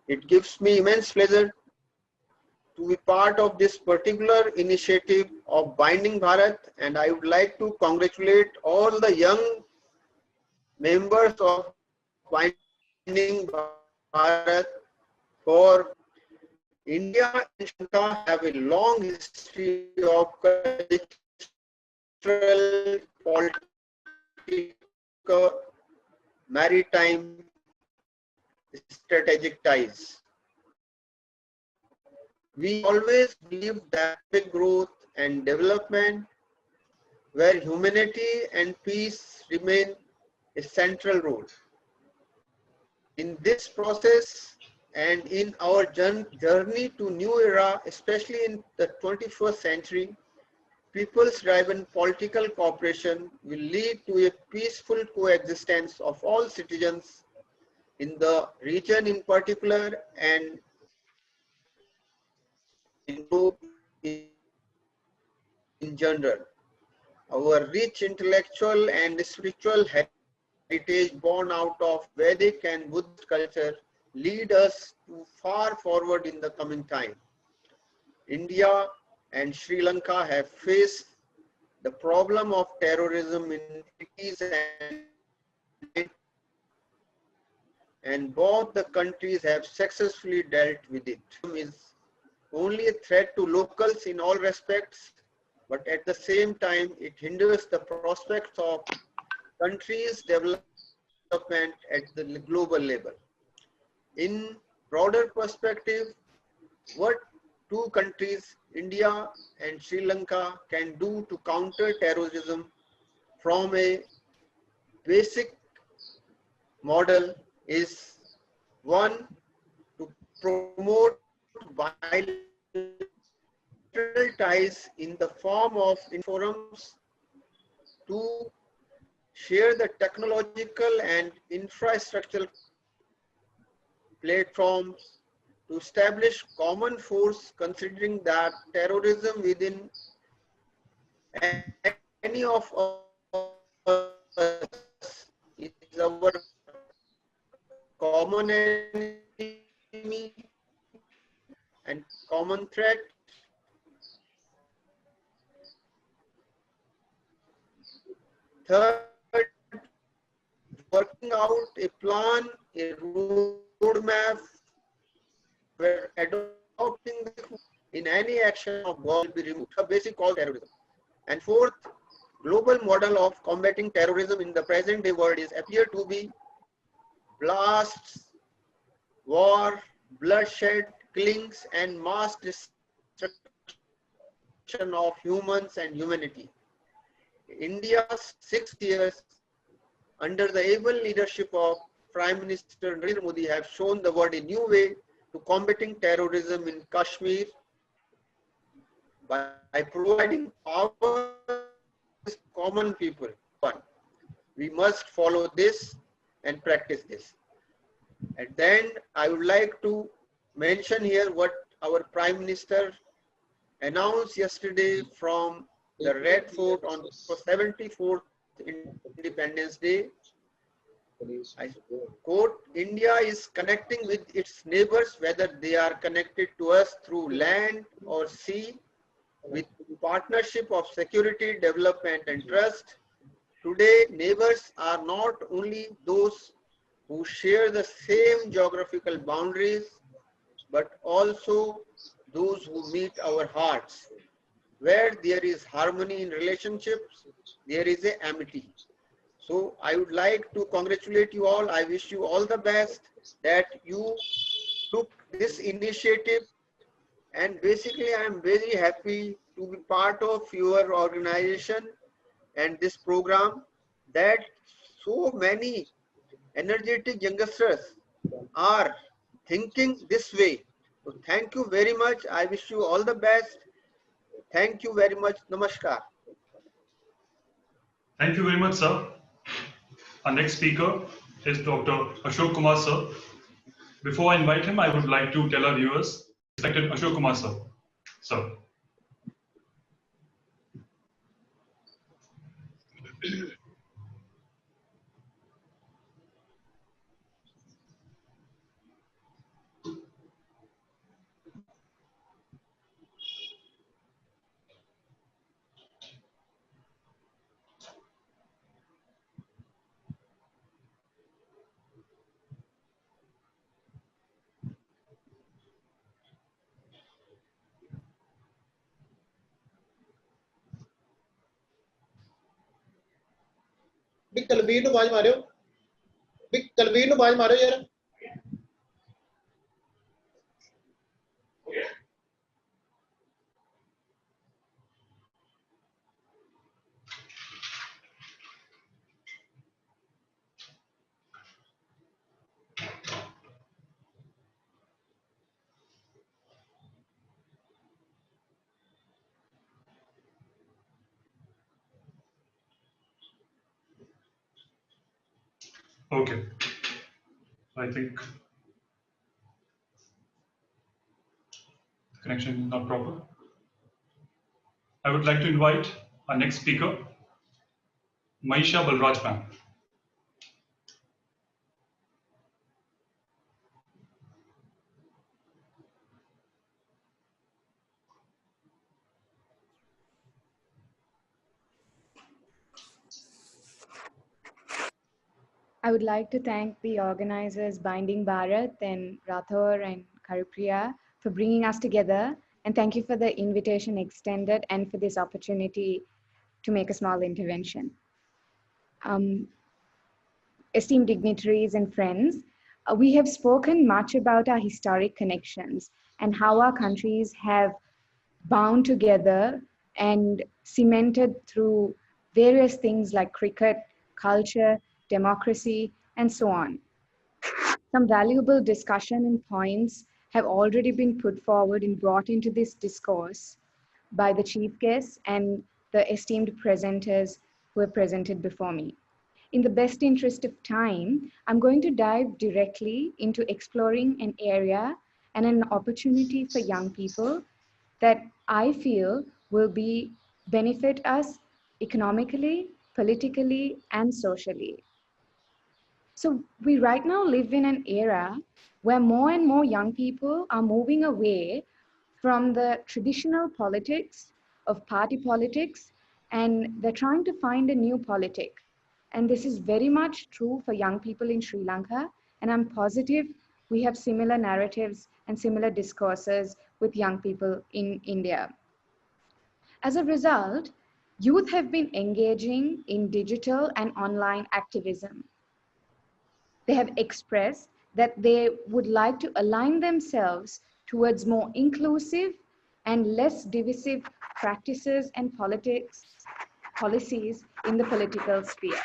It gives me immense pleasure to be part of this particular initiative of Binding Bharat, and I would like to congratulate all the young members of Binding Bharat for India and Sri Lanka have a long history of cultural, political, maritime, strategic ties. We always believe that big growth and development, where humanity and peace remain a central role. In this process and in our journey to new era, especially in the 21st century, peoples-driven political cooperation will lead to a peaceful coexistence of all citizens in the region in particular and in general. Our rich intellectual and spiritual heritage born out of Vedic and Buddhist culture lead us to far forward in the coming time. India and Sri Lanka have faced the problem of terrorism in the 80s and both the countries have successfully dealt with it. It is only a threat to locals in all respects, but at the same time it hinders the prospects of countries' development at the global level. In broader perspective, what two countries, India and Sri Lanka, can do to counter terrorism from a basic model is one, to promote bilateral ties in the form of forums, to share the technological and infrastructural platforms, to establish common force, considering that terrorism within any of us is our common enemy and common threat. Third, working out a plan, a roadmap where adopting in any action of war will be removed. A basic call terrorism. And fourth, global model of combating terrorism in the present day world is appear to be blasts, war, bloodshed, killings, and mass destruction of humans and humanity. India's 6 years under the able leadership of Prime Minister Narendra Modi have shown the world a new way to combating terrorism in Kashmir by providing power to common people. We must follow this and practice this. At the end, I would like to mention here what our Prime Minister announced yesterday from the Red Fort on 74th Independence Day. I quote, India is connecting with its neighbors, whether they are connected to us through land or sea, with partnership of security, development and trust. Today, neighbors are not only those who share the same geographical boundaries, but also those who meet our hearts. Where there is harmony in relationships, there is a amity. So I would like to congratulate you all. I wish you all the best that you took this initiative, and basically I am very happy to be part of your organization and this program, that so many energetic youngsters are thinking this way. So thank you very much. I wish you all the best. Thank you very much. Namaskar. Thank you very much, sir. Our next speaker is Dr. Ashok Kumar, sir. Before I invite him, I would like to tell our viewers, respected Ashok Kumar, sir. Sir. ਵੀ ਕਲਵੀਰ ਨੂੰ ਆਵਾਜ਼ ਮਾਰਿਓ ਵੀ ਕਲਵੀਰ ਨੂੰ ਆਵਾਜ਼ ਮਾਰਿਓ ਯਾਰ Okay, I think the connection is not proper. I would like to invite our next speaker, Maisha Balraj ma'am. I would like to thank the organizers Binding Bharat and Rathor and Karipriya for bringing us together. And thank you for the invitation extended and for this opportunity to make a small intervention. Esteemed dignitaries and friends, we have spoken much about our historic connections and how our countries have bound together and cemented through various things like cricket, culture, democracy, and so on. Some valuable discussion and points have already been put forward and brought into this discourse by the chief guests and the esteemed presenters who have presented before me. In the best interest of time, I'm going to dive directly into exploring an area and an opportunity for young people that I feel will benefit us economically, politically, and socially. So we right now live in an era where more and more young people are moving away from the traditional politics of party politics, and they're trying to find a new politic. And this is very much true for young people in Sri Lanka. And I'm positive we have similar narratives and similar discourses with young people in India. As a result, youth have been engaging in digital and online activism. They have expressed that they would like to align themselves towards more inclusive and less divisive practices and policies in the political sphere.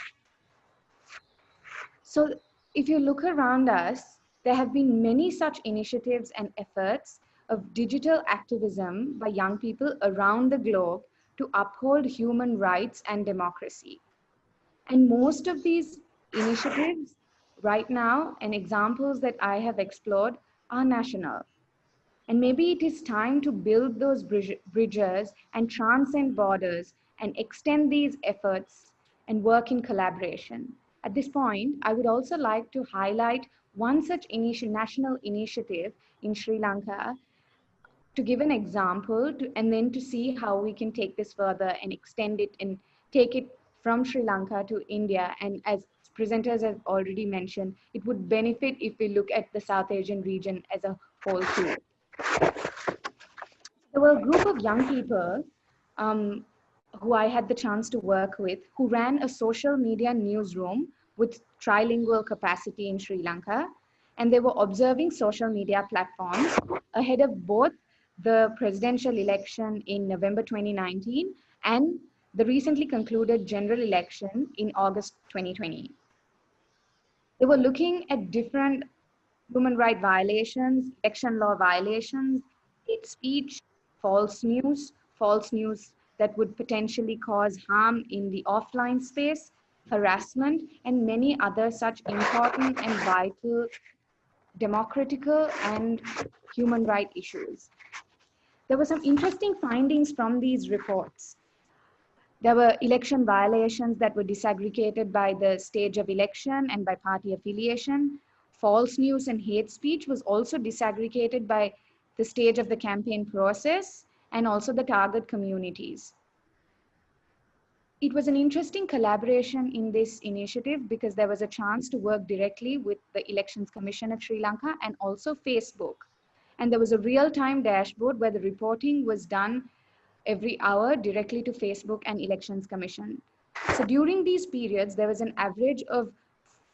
So if you look around us, there have been many such initiatives and efforts of digital activism by young people around the globe to uphold human rights and democracy. And most of these initiatives right now and examples that I have explored are national. And maybe it is time to build those bridges and transcend borders and extend these efforts and work in collaboration. At this point, I would also like to highlight one such national initiative in Sri Lanka to give an example and then to see how we can take this further and extend it and take it from Sri Lanka to India. And as presenters have already mentioned, it would benefit if we look at the South Asian region as a whole too. There were a group of young people who I had the chance to work with who ran a social media newsroom with trilingual capacity in Sri Lanka. And they were observing social media platforms ahead of both the presidential election in November 2019 and the recently concluded general election in August 2020. They were looking at different human rights violations, election law violations, hate speech, false news that would potentially cause harm in the offline space, harassment, and many other such important and vital democratical and human rights issues. There were some interesting findings from these reports. There were election violations that were disaggregated by the stage of election and by party affiliation. False news and hate speech was also disaggregated by the stage of the campaign process and also the target communities. It was an interesting collaboration in this initiative because there was a chance to work directly with the Elections Commission of Sri Lanka and also Facebook. And there was a real-time dashboard where the reporting was done every hour directly to Facebook and Elections Commission. So during these periods, there was an average of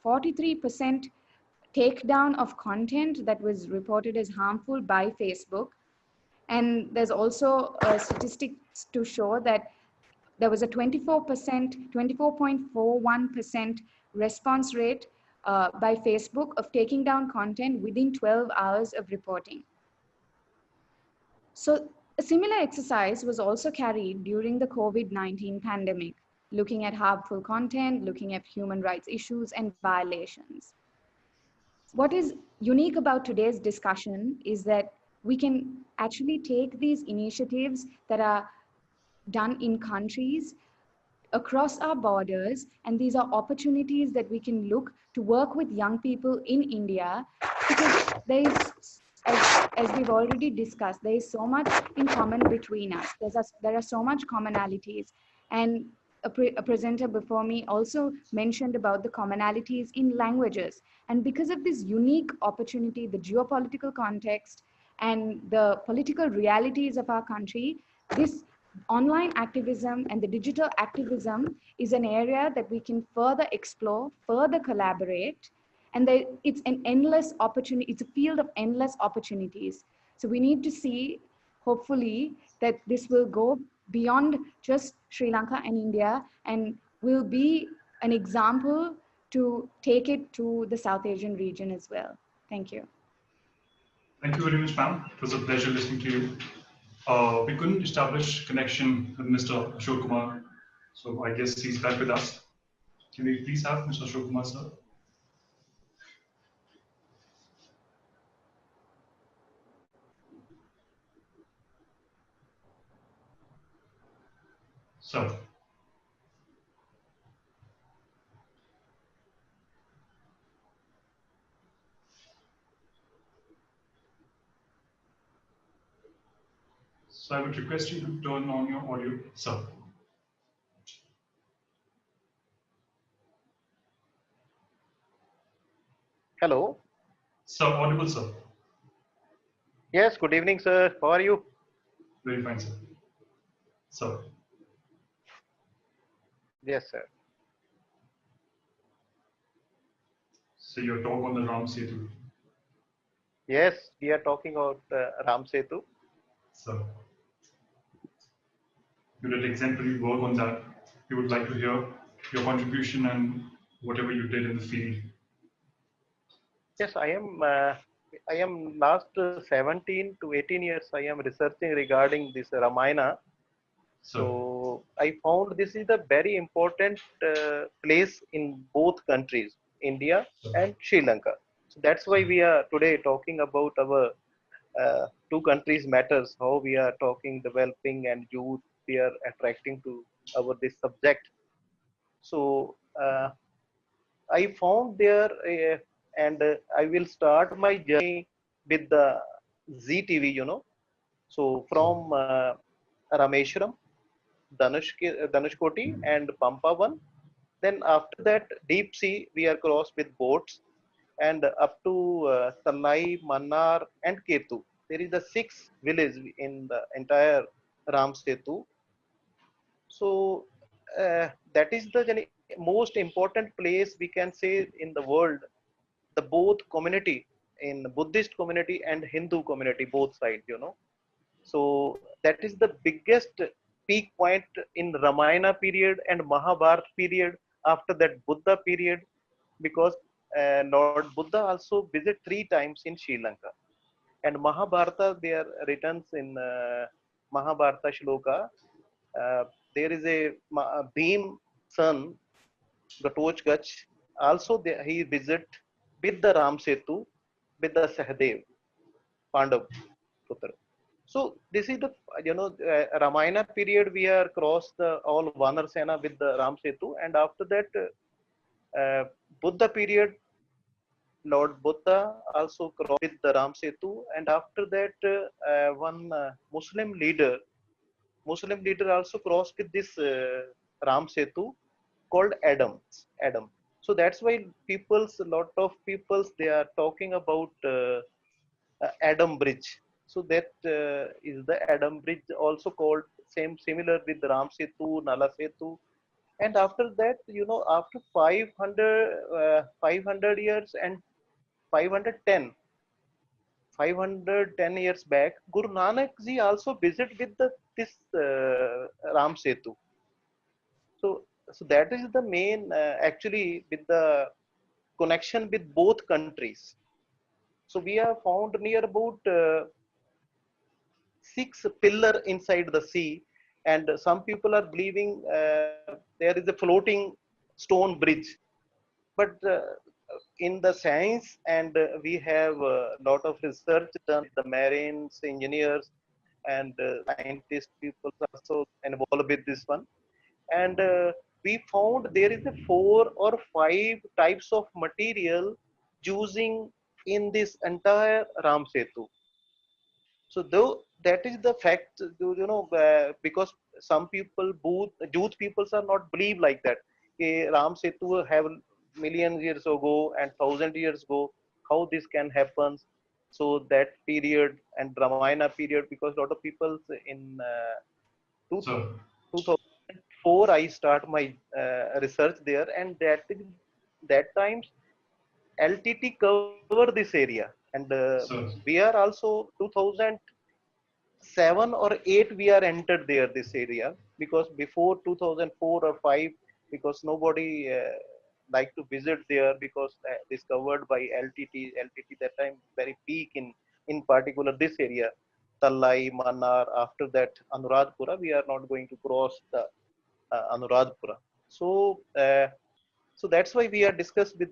43% takedown of content that was reported as harmful by Facebook. And there's also statistics to show that there was a 24.41% response rate by Facebook of taking down content within 12 hours of reporting. So a similar exercise was also carried during the COVID-19 pandemic, looking at harmful content, looking at human rights issues and violations. What is unique about today's discussion is that we can actually take these initiatives that are done in countries across our borders, and these are opportunities that we can look to work with young people in India, because there is, as we've already discussed, there is so much in common between us. There are so much commonalities, and a presenter before me also mentioned about the commonalities in languages. And because of this unique opportunity, the geopolitical context and the political realities of our country, this online activism and the digital activism is an area that we can further explore, further collaborate, and it's an endless opportunity. It's a field of endless opportunities. So we need to see, hopefully, that this will go beyond just Sri Lanka and India and will be an example to take it to the South Asian region as well. Thank you. Thank you very much, ma'am. It was a pleasure listening to you. We couldn't establish connection with Mr. Ashok Kumar, so I guess he's back with us. Can we please have Mr. Ashok Kumar, sir? Sir. So I would request you to turn on your audio, sir. Hello. Sir, audible, sir. Yes, good evening, sir. How are you? Very fine, sir. Sir. Yes, sir. So your talk on the Ram Setu. Yes, we are talking about Ram Setu. So you did exemplary work on that. We would like to hear your contribution and whatever you did in the field. Yes, I am last 17 to 18 years. I am researching regarding this Ramayana. So I found this is a very important place in both countries, India and Sri Lanka. So that's why we are today talking about our two countries matters, how we are talking developing and youth we are attracting to our this subject. So I found there and I will start my journey with the ZTV, you know. So from Rameshwaram, Dhanushkoti and Pampavan. Then after that, deep sea, we are crossed with boats and up to Talai, Mannar and Ketu. There is the 6 village in the entire Ram Setu. So that is the most important place we can say in the world. The both community in Buddhist community and Hindu community, both sides, you know. So that is the biggest peak point in Ramayana period and Mahabharata period, after that Buddha period, because Lord Buddha also visit 3 times in Sri Lanka. And Mahabharata, there returns in Mahabharata Shloka. There is a Bhim son, Gatochgach, also he visit with the Ram Setu, with the Sahadev, Pandav Putra. So this is the Ramayana period. We are crossed the all Vanar Sena with the Ram Setu, and after that Buddha period, Lord Buddha also crossed with the Ram Setu, and after that one Muslim leader also crossed with this Ram Setu called Adam. So that's why a lot of peoples, they are talking about Adam Bridge. So that is the Adam Bridge, also called similar with Ram Setu, Nala Setu, And after that, after 500 years and 510 510 years back, Guru Nanak ji also visited with this Ram Setu. So that is the main, actually, with the connection with both countries. So we have found near about 6 pillars inside the sea, and some people are believing there is a floating stone bridge. But in the science, and we have a lot of research done, the marines, engineers, and scientists, people also involved with this one. And we found there is a 4 or 5 types of material using in this entire Ram Setu. So though that is the fact, because some people, youth peoples are not believe like that. Ram Setu have millions years ago and 1,000 years ago. How this can happen? So that period and Ramayana period, because a lot of people in Sir. 2004 I start my research there, and that times LTT cover this area, and we are also 2007 or 8 we are entered there this area, because before 2004 or 5, because nobody like to visit there, because discovered by LTT that time very peak in particular this area, Tallai, Mannar. After that Anuradhapura, we are not going to cross the Anuradhapura. So that's why we are discussed with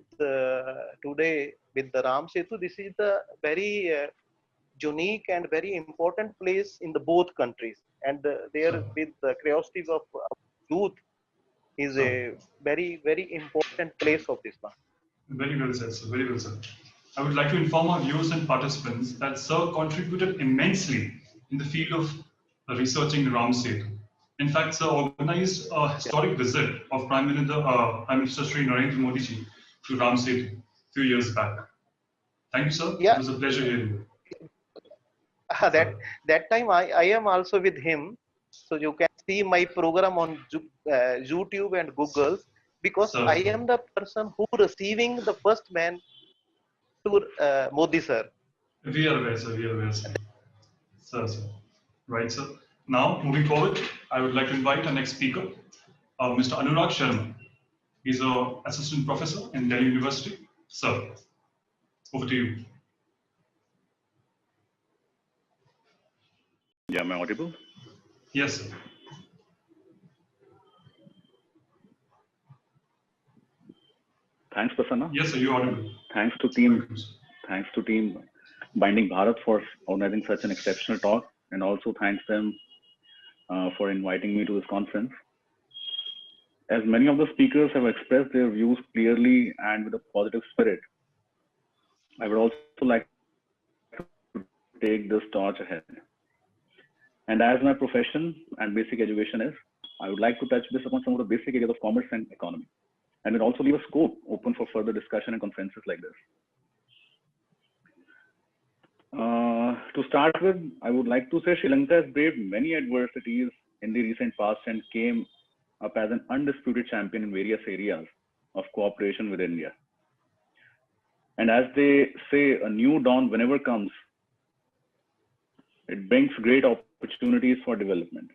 today with the Ram Setu. This is the very unique and very important place in the both countries, and there with the curiosity of youth is a very important place of this one. Very well said, sir. Very well said. I would like to inform our viewers and participants that Sir contributed immensely in the field of researching Ram Setu. In fact, Sir organized a historic visit of Prime Minister Shri Narendra Modi ji to Ram Setu a few years back. Thank you, sir. Yeah. It was a pleasure hearing you. That time I am also with him, so you can see my program on YouTube and Google, because I am the person who receiving the first man to Modi sir. We are aware, sir. We are aware, sir. Sir. Right, sir. Now, moving forward, I would like to invite our next speaker, Mr. Anurag Sharma. He's an assistant professor in Delhi University. Sir, over to you. Yeah, am I audible? Yes, sir. Thanks, Prasanna. Yes, sir, you're audible. Thanks to team Binding Bharat for organizing such an exceptional talk, and also thanks them for inviting me to this conference. As many of the speakers have expressed their views clearly and with a positive spirit, I would also like to take this torch ahead. And as my profession and basic education is, I would like to touch base upon some of the basic areas of commerce and economy, and it also leave a scope open for further discussion and conferences like this. To start with, I would like to say Sri Lanka has braved many adversities in the recent past and came up as an undisputed champion in various areas of cooperation with India. And as they say, a new dawn whenever comes, it brings great opportunities for development.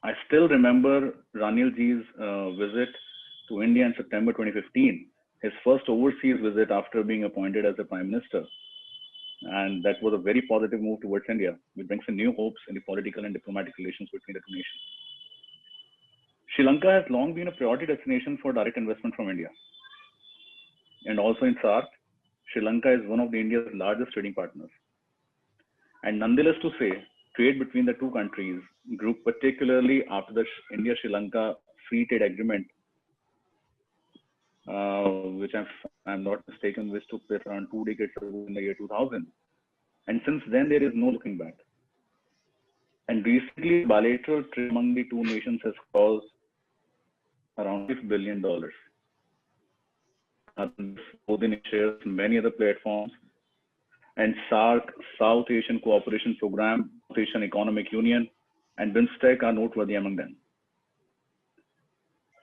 I still remember Ranil ji's visit to India in September 2015, his first overseas visit after being appointed as the Prime Minister. And that was a very positive move towards India, which brings in new hopes in the political and diplomatic relations between the two nations. Sri Lanka has long been a priority destination for direct investment from India. And also in SAARC, Sri Lanka is one of India's largest trading partners. And nonetheless to say, trade between the two countries grew particularly after the India-Sri Lanka Free Trade Agreement, which I'm not mistaken, which took place around 2 decades ago in the year 2000. And since then, there is no looking back. And recently, bilateral trade among the two nations has caused around $6 billion. Both shares many other platforms, and SAARC, South Asian Cooperation Program, South Asian Economic Union, and BIMSTEC are noteworthy among them.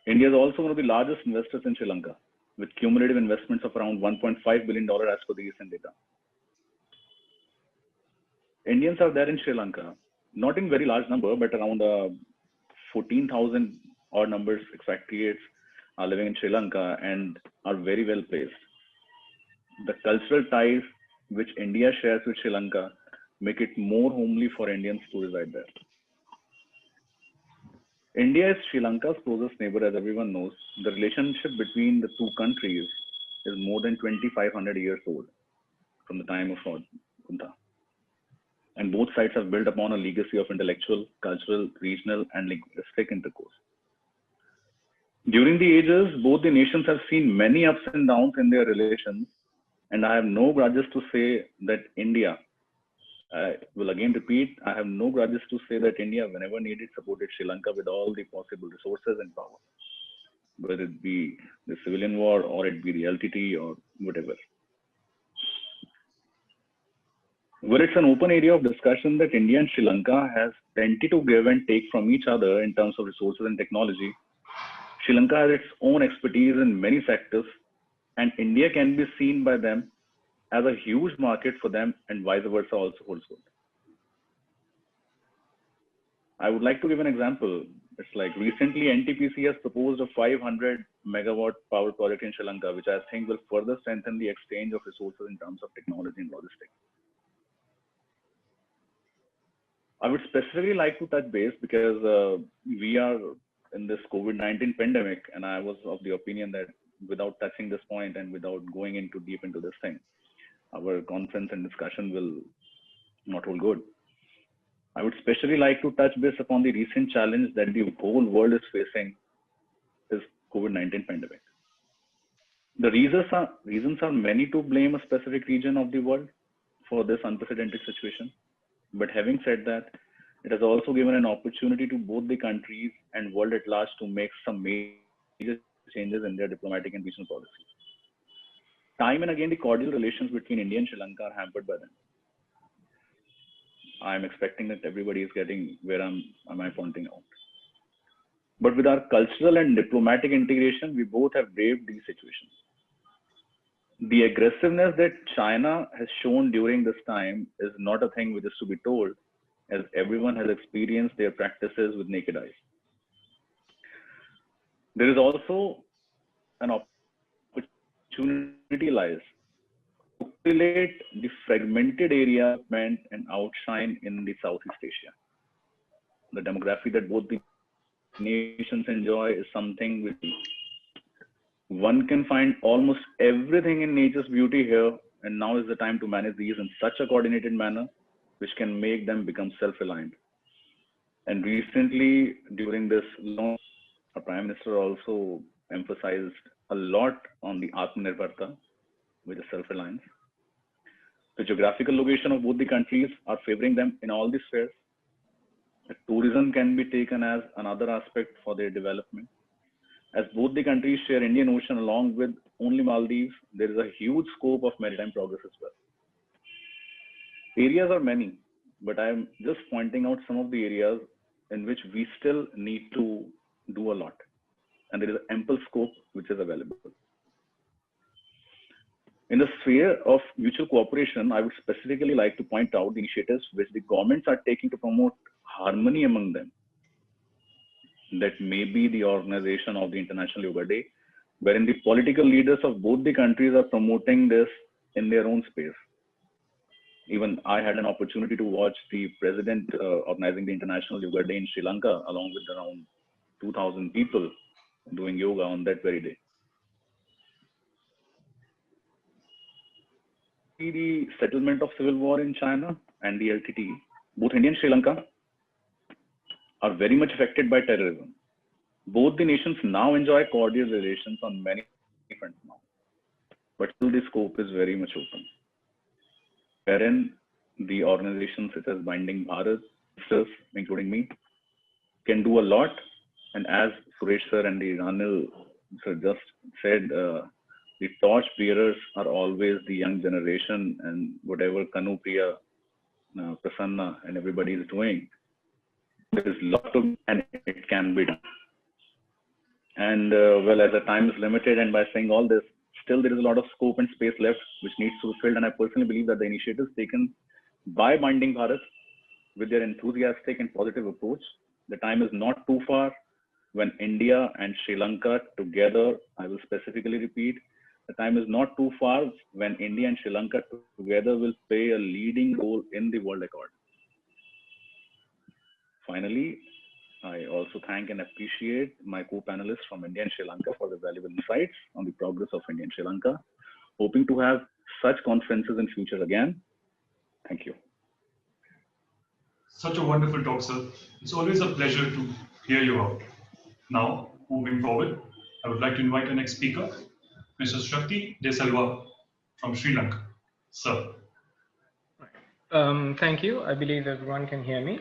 India is also one of the largest investors in Sri Lanka, with cumulative investments of around $1.5 billion as per the recent data. Indians are there in Sri Lanka, not in very large number, but around 14,000 odd numbers expatriates are living in Sri Lanka and are very well placed. The cultural ties which India shares with Sri Lanka make it more homely for Indians to reside there. India is Sri Lanka's closest neighbor, as everyone knows. The relationship between the two countries is more than 2,500 years old from the time of Kuntha. And both sides have built upon a legacy of intellectual, cultural, regional, and linguistic intercourse. During the ages, both the nations have seen many ups and downs in their relations, and I have no grudges to say that India, I will again repeat, I have no grudges to say that India, whenever needed, supported Sri Lanka with all the possible resources and power, whether it be the civilian war or it be the LTT or whatever. Where it's an open area of discussion that India and Sri Lanka has plenty to give and take from each other in terms of resources and technology, Sri Lanka has its own expertise in many sectors, and India can be seen by them as a huge market for them, and vice versa also holds good. I would like to give an example. It's like recently NTPC has proposed a 500 megawatt power project in Sri Lanka, which I think will further strengthen the exchange of resources in terms of technology and logistics. I would specifically like to touch base because we are in this COVID-19 pandemic, and I was of the opinion that without touching this point and without going into deep into this thing, our conference and discussion will not hold good. I would especially like to touch base upon the recent challenge that the whole world is facing, is COVID-19 pandemic. The reasons are many to blame a specific region of the world for this unprecedented situation. But having said that, it has also given an opportunity to both the countries and world at large to make some major changes in their diplomatic and regional policies. Time and again, the cordial relations between India and Sri Lanka are hampered by them. I'm expecting that everybody is getting where am I pointing out. But with our cultural and diplomatic integration, we both have braved these situations. The aggressiveness that China has shown during this time is not a thing which is to be told, as everyone has experienced their practices with naked eyes. There is also an opportunity lies to relate the fragmented area and outshine in the Southeast Asia. The demography that both the nations enjoy is something which one can find almost everything in nature's beauty here, and now is the time to manage these in such a coordinated manner which can make them become self-reliant. And recently, during this launch, our Prime Minister also emphasized a lot on the Atmanirbharta, which is self-reliance. The geographical location of both the countries are favoring them in all these spheres. Tourism can be taken as another aspect for their development. As both the countries share Indian Ocean along with only Maldives, there is a huge scope of maritime progress as well. Areas are many, but I am just pointing out some of the areas in which we still need to do a lot. And there is ample scope which is available. In the sphere of mutual cooperation, I would specifically like to point out the initiatives which the governments are taking to promote harmony among them. That may be the organization of the International Yoga Day, wherein the political leaders of both the countries are promoting this in their own space. Even I had an opportunity to watch the president organizing the International Yoga Day in Sri Lanka, along with around 2,000 people doing yoga on that very day. The settlement of civil war in China and the LTT, both India and Sri Lanka are very much affected by terrorism. Both the nations now enjoy cordial relations on many fronts now, but still the scope is very much open, wherein the organizations such as Binding Bharat, including me, can do a lot. And as Suresh sir and the Ranil sir just said, the torch bearers are always the young generation, and whatever Kanupriya, Prasanna and everybody is doing, there is a lot of, and it can be done. And well, as the time is limited, and by saying all this, still there is a lot of scope and space left which needs to be filled. And I personally believe that the initiatives taken by Binding Bharat, with their enthusiastic and positive approach, the time is not too far when India and Sri Lanka together, I will specifically repeat, the time is not too far when India and Sri Lanka together will play a leading role in the world accord. Finally, I also thank and appreciate my co-panelists from India and Sri Lanka for the valuable insights on the progress of India and Sri Lanka. Hoping to have such conferences in future again. Thank you. Such a wonderful talk, sir. It's always a pleasure to hear you out. Now, moving forward, I would like to invite the next speaker, Mr. Shakti De Selva from Sri Lanka. Sir. Thank you. I believe everyone can hear me.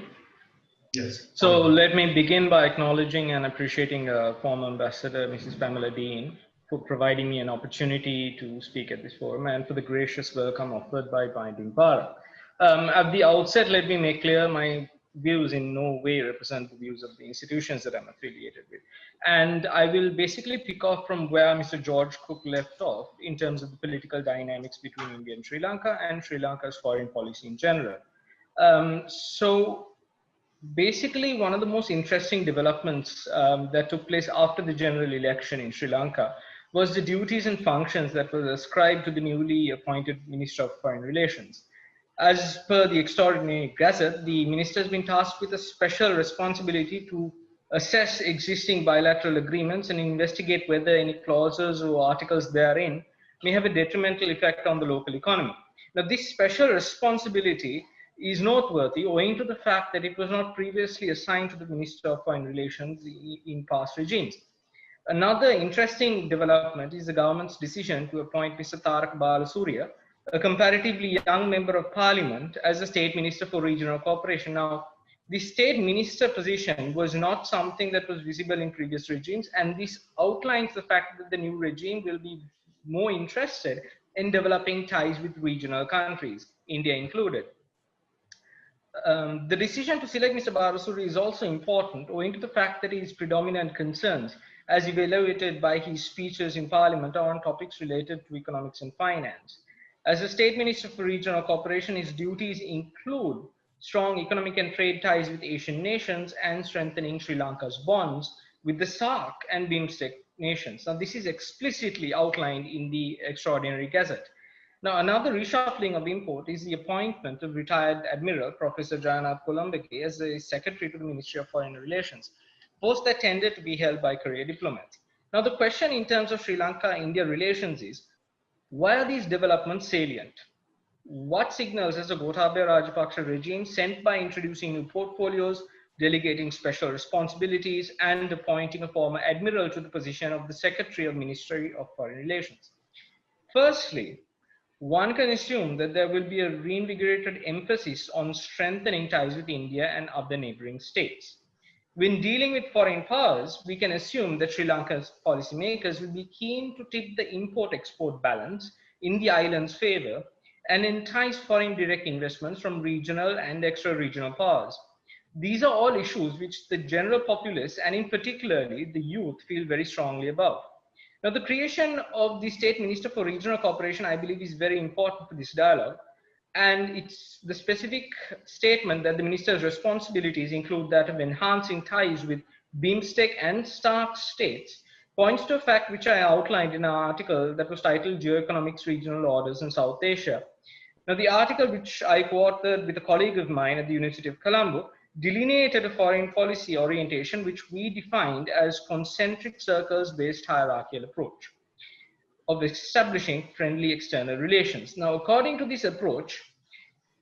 Yes. So let me begin by acknowledging and appreciating former Ambassador Mrs. Pamela Dean for providing me an opportunity to speak at this forum and for the gracious welcome offered by Binding Bharat. At the outset, let me make clear my views in no way represent the views of the institutions that I'm affiliated with. And I will basically pick off from where Mr. George Cook left off in terms of the political dynamics between India and Sri Lanka's foreign policy in general. So basically, one of the most interesting developments that took place after the general election in Sri Lanka was the duties and functions that were ascribed to the newly appointed Minister of Foreign Relations. As per the extraordinary gazette, the minister has been tasked with a special responsibility to assess existing bilateral agreements and investigate whether any clauses or articles therein may have a detrimental effect on the local economy. Now, this special responsibility is noteworthy owing to the fact that it was not previously assigned to the Minister of Foreign Relations in past regimes. Another interesting development is the government's decision to appoint Mr. Tarak Balasurya, a comparatively young member of parliament, as the State Minister for Regional Cooperation. Now, the State Minister position was not something that was visible in previous regimes, and this outlines the fact that the new regime will be more interested in developing ties with regional countries, India included. The decision to select Mr. Balasurya is also important owing to the fact that his predominant concerns, as evaluated by his speeches in Parliament, are on topics related to economics and finance. As a State Minister for Regional Cooperation, his duties include strong economic and trade ties with Asian nations and strengthening Sri Lanka's bonds with the SAARC and BIMSTEC nations. Now, this is explicitly outlined in the Extraordinary Gazette. Now, another reshuffling of import is the appointment of retired Admiral Professor Jayannath Kolambeke as the Secretary to the Ministry of Foreign Relations, post that tended to be held by career diplomats. Now, the question in terms of Sri Lanka-India relations is, why are these developments salient? What signals has the Gotabaya Rajapaksa regime sent by introducing new portfolios, delegating special responsibilities, and appointing a former admiral to the position of the Secretary of Ministry of Foreign Relations? Firstly, one can assume that there will be a reinvigorated emphasis on strengthening ties with India and other neighboring states. When dealing with foreign powers, we can assume that Sri Lanka's policymakers will be keen to tip the import-export balance in the island's favor and entice foreign direct investments from regional and extra-regional powers. These are all issues which the general populace, and in particularly the youth, feel very strongly about. Now, the creation of the State Minister for Regional Cooperation, I believe, is very important for this dialogue. And it's the specific statement that the minister's responsibilities include that of enhancing ties with BIMSTEC and SAARC states points to a fact which I outlined in an article that was titled Geoeconomics Regional Orders in South Asia. Now, the article, which I co-authored with a colleague of mine at the University of Colombo, delineated a foreign policy orientation which we defined as concentric circles-based hierarchical approach of establishing friendly external relations. Now, according to this approach,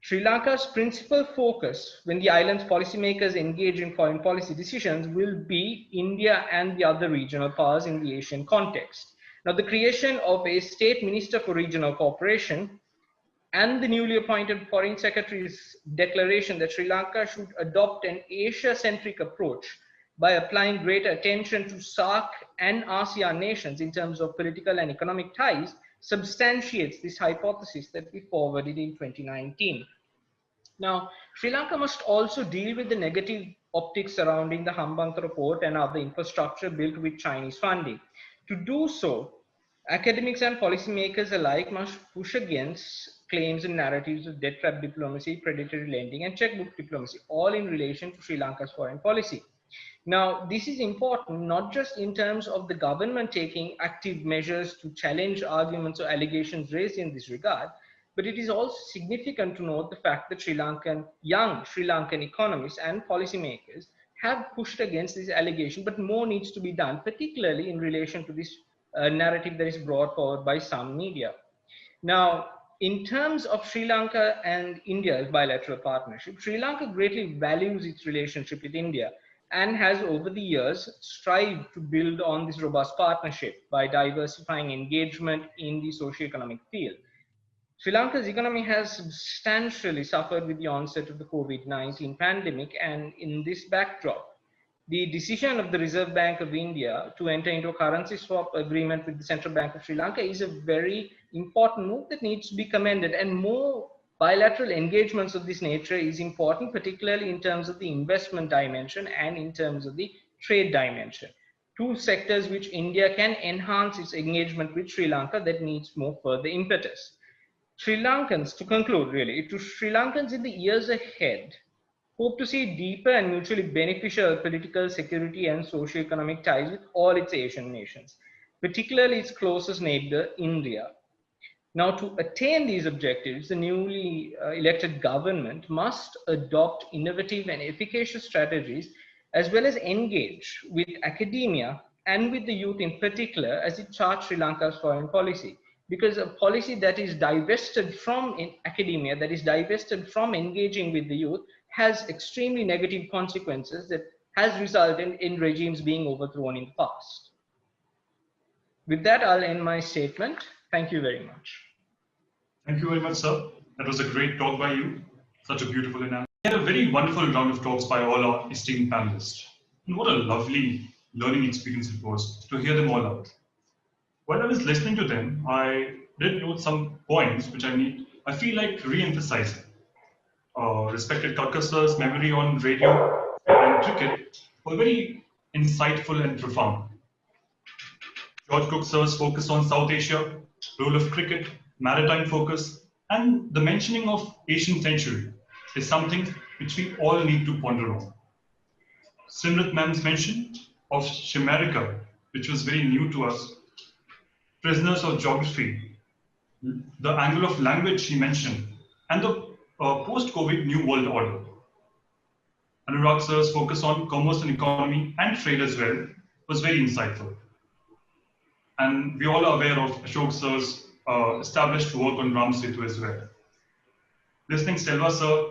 Sri Lanka's principal focus when the island's policymakers engage in foreign policy decisions will be India and the other regional powers in the Asian context. Now, the creation of a State Minister for Regional Cooperation and the newly appointed Foreign Secretary's declaration that Sri Lanka should adopt an Asia-centric approach by applying greater attention to SAARC and ASEAN nations in terms of political and economic ties substantiates this hypothesis that we forwarded in 2019. Now, Sri Lanka must also deal with the negative optics surrounding the Hambantota port and other infrastructure built with Chinese funding. To do so, academics and policymakers alike must push against claims and narratives of debt trap diplomacy, predatory lending, and checkbook diplomacy, all in relation to Sri Lanka's foreign policy. Now, this is important not just in terms of the government taking active measures to challenge arguments or allegations raised in this regard, but it is also significant to note the fact that young Sri Lankan economists and policymakers have pushed against this allegation, but more needs to be done, particularly in relation to this narrative that is brought forward by some media. Now, in terms of Sri Lanka and India's bilateral partnership, Sri Lanka greatly values its relationship with India and has over the years strived to build on this robust partnership by diversifying engagement in the socio-economic field. Sri Lanka's economy has substantially suffered with the onset of the COVID-19 pandemic, and in this backdrop, the decision of the Reserve Bank of India to enter into a currency swap agreement with the Central Bank of Sri Lanka is a very important move that needs to be commended, and more bilateral engagements of this nature is important, particularly in terms of the investment dimension and in terms of the trade dimension. Two sectors which India can enhance its engagement with Sri Lanka that needs more further impetus. Sri Lankans, to conclude really, to Sri Lankans in the years ahead, hope to see deeper and mutually beneficial political, security, and socio-economic ties with all its Asian nations, particularly its closest neighbor, India. Now, to attain these objectives, the newly elected government must adopt innovative and efficacious strategies, as well as engage with academia and with the youth in particular as it charts Sri Lanka's foreign policy. Because a policy that is divested from academia, that is divested from engaging with the youth, has extremely negative consequences that has resulted in regimes being overthrown in the past. With that, I'll end my statement. Thank you very much. Thank you very much, sir. That was a great talk by you. Such a beautiful announcement. We had a very wonderful round of talks by all our esteemed panelists. And what a lovely learning experience it was to hear them all out. While I was listening to them, I did note some points which I feel like re-emphasizing. Respected Kakkar sir's memory on radio and cricket were very insightful and profound. George Cook sir's focus on South Asia, role of cricket, maritime focus, and the mentioning of Asian century is something which we all need to ponder on. Simrat ma'am's mention of Shimerica, which was very new to us, prisoners of geography, the angle of language she mentioned, and the post-COVID New World Order. Anurag sir's focus on commerce and economy and trade as well was very insightful. And we all are aware of Ashok sir's established work on Ram Setu as well. Listening Selva sir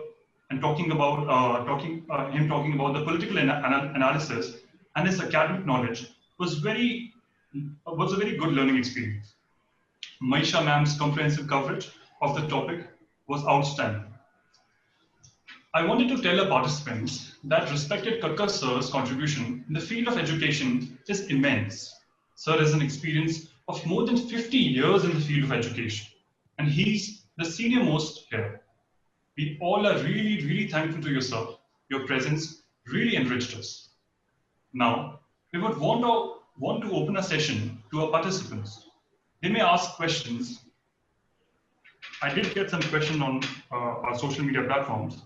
and talking about the political analysis and his academic knowledge was a very good learning experience. Maisha ma'am's comprehensive coverage of the topic was outstanding. I wanted to tell our participants that respected Kakkar sir's contribution in the field of education is immense. Sir has an experience of more than 50 years in the field of education, and he's the senior most here. We all are really, really thankful to you, sir. Your presence really enriched us. Now, we would want to open a session to our participants. They may ask questions. I did get some questions on our social media platforms.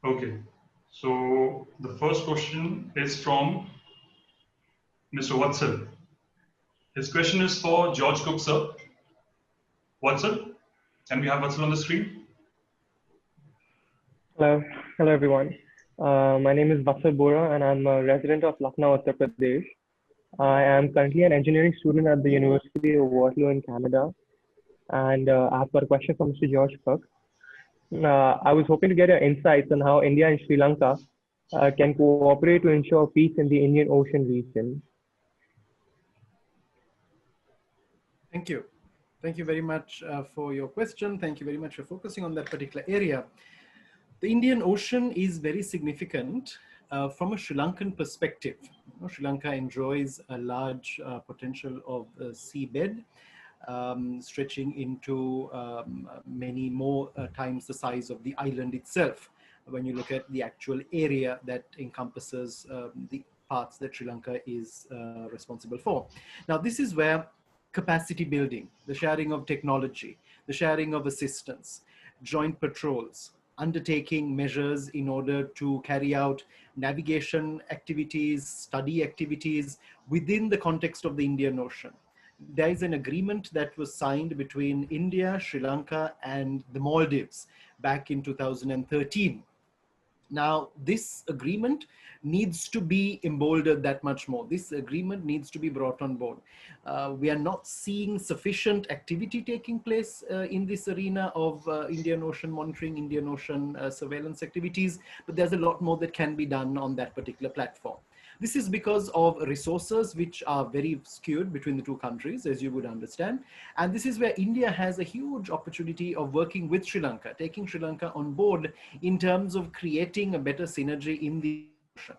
Okay, so the first question is from Mr. Vatsal. His question is for George Cook, sir. Vatsal, can we have Vatsal on the screen? Hello everyone. My name is Vatsal Bora and I'm a resident of Lucknow, Uttar Pradesh. I am currently an engineering student at the University of Waterloo in Canada. And I've got a question for Mr. George Cook. I was hoping to get your insights on how India and Sri Lanka can cooperate to ensure peace in the Indian Ocean region. Thank you. Thank you very much for your question. Thank you very much for focusing on that particular area. The Indian Ocean is very significant from a Sri Lankan perspective. Sri Lanka enjoys a large potential of seabed. stretching into many more times the size of the island itself, when you look at the actual area that encompasses the parts that Sri Lanka is responsible for. Now, this is where capacity building, the sharing of technology, the sharing of assistance, joint patrols, undertaking measures in order to carry out navigation activities, study activities within the context of the Indian Ocean. There is an agreement that was signed between India, Sri Lanka, and the Maldives back in 2013. Now, this agreement needs to be emboldened that much more. This agreement needs to be brought on board. We are not seeing sufficient activity taking place in this arena of Indian Ocean monitoring, Indian Ocean surveillance activities, but there's a lot more that can be done on that particular platform. This is because of resources which are very skewed between the two countries, as you would understand. And this is where India has a huge opportunity of working with Sri Lanka, taking Sri Lanka on board in terms of creating a better synergy in the ocean.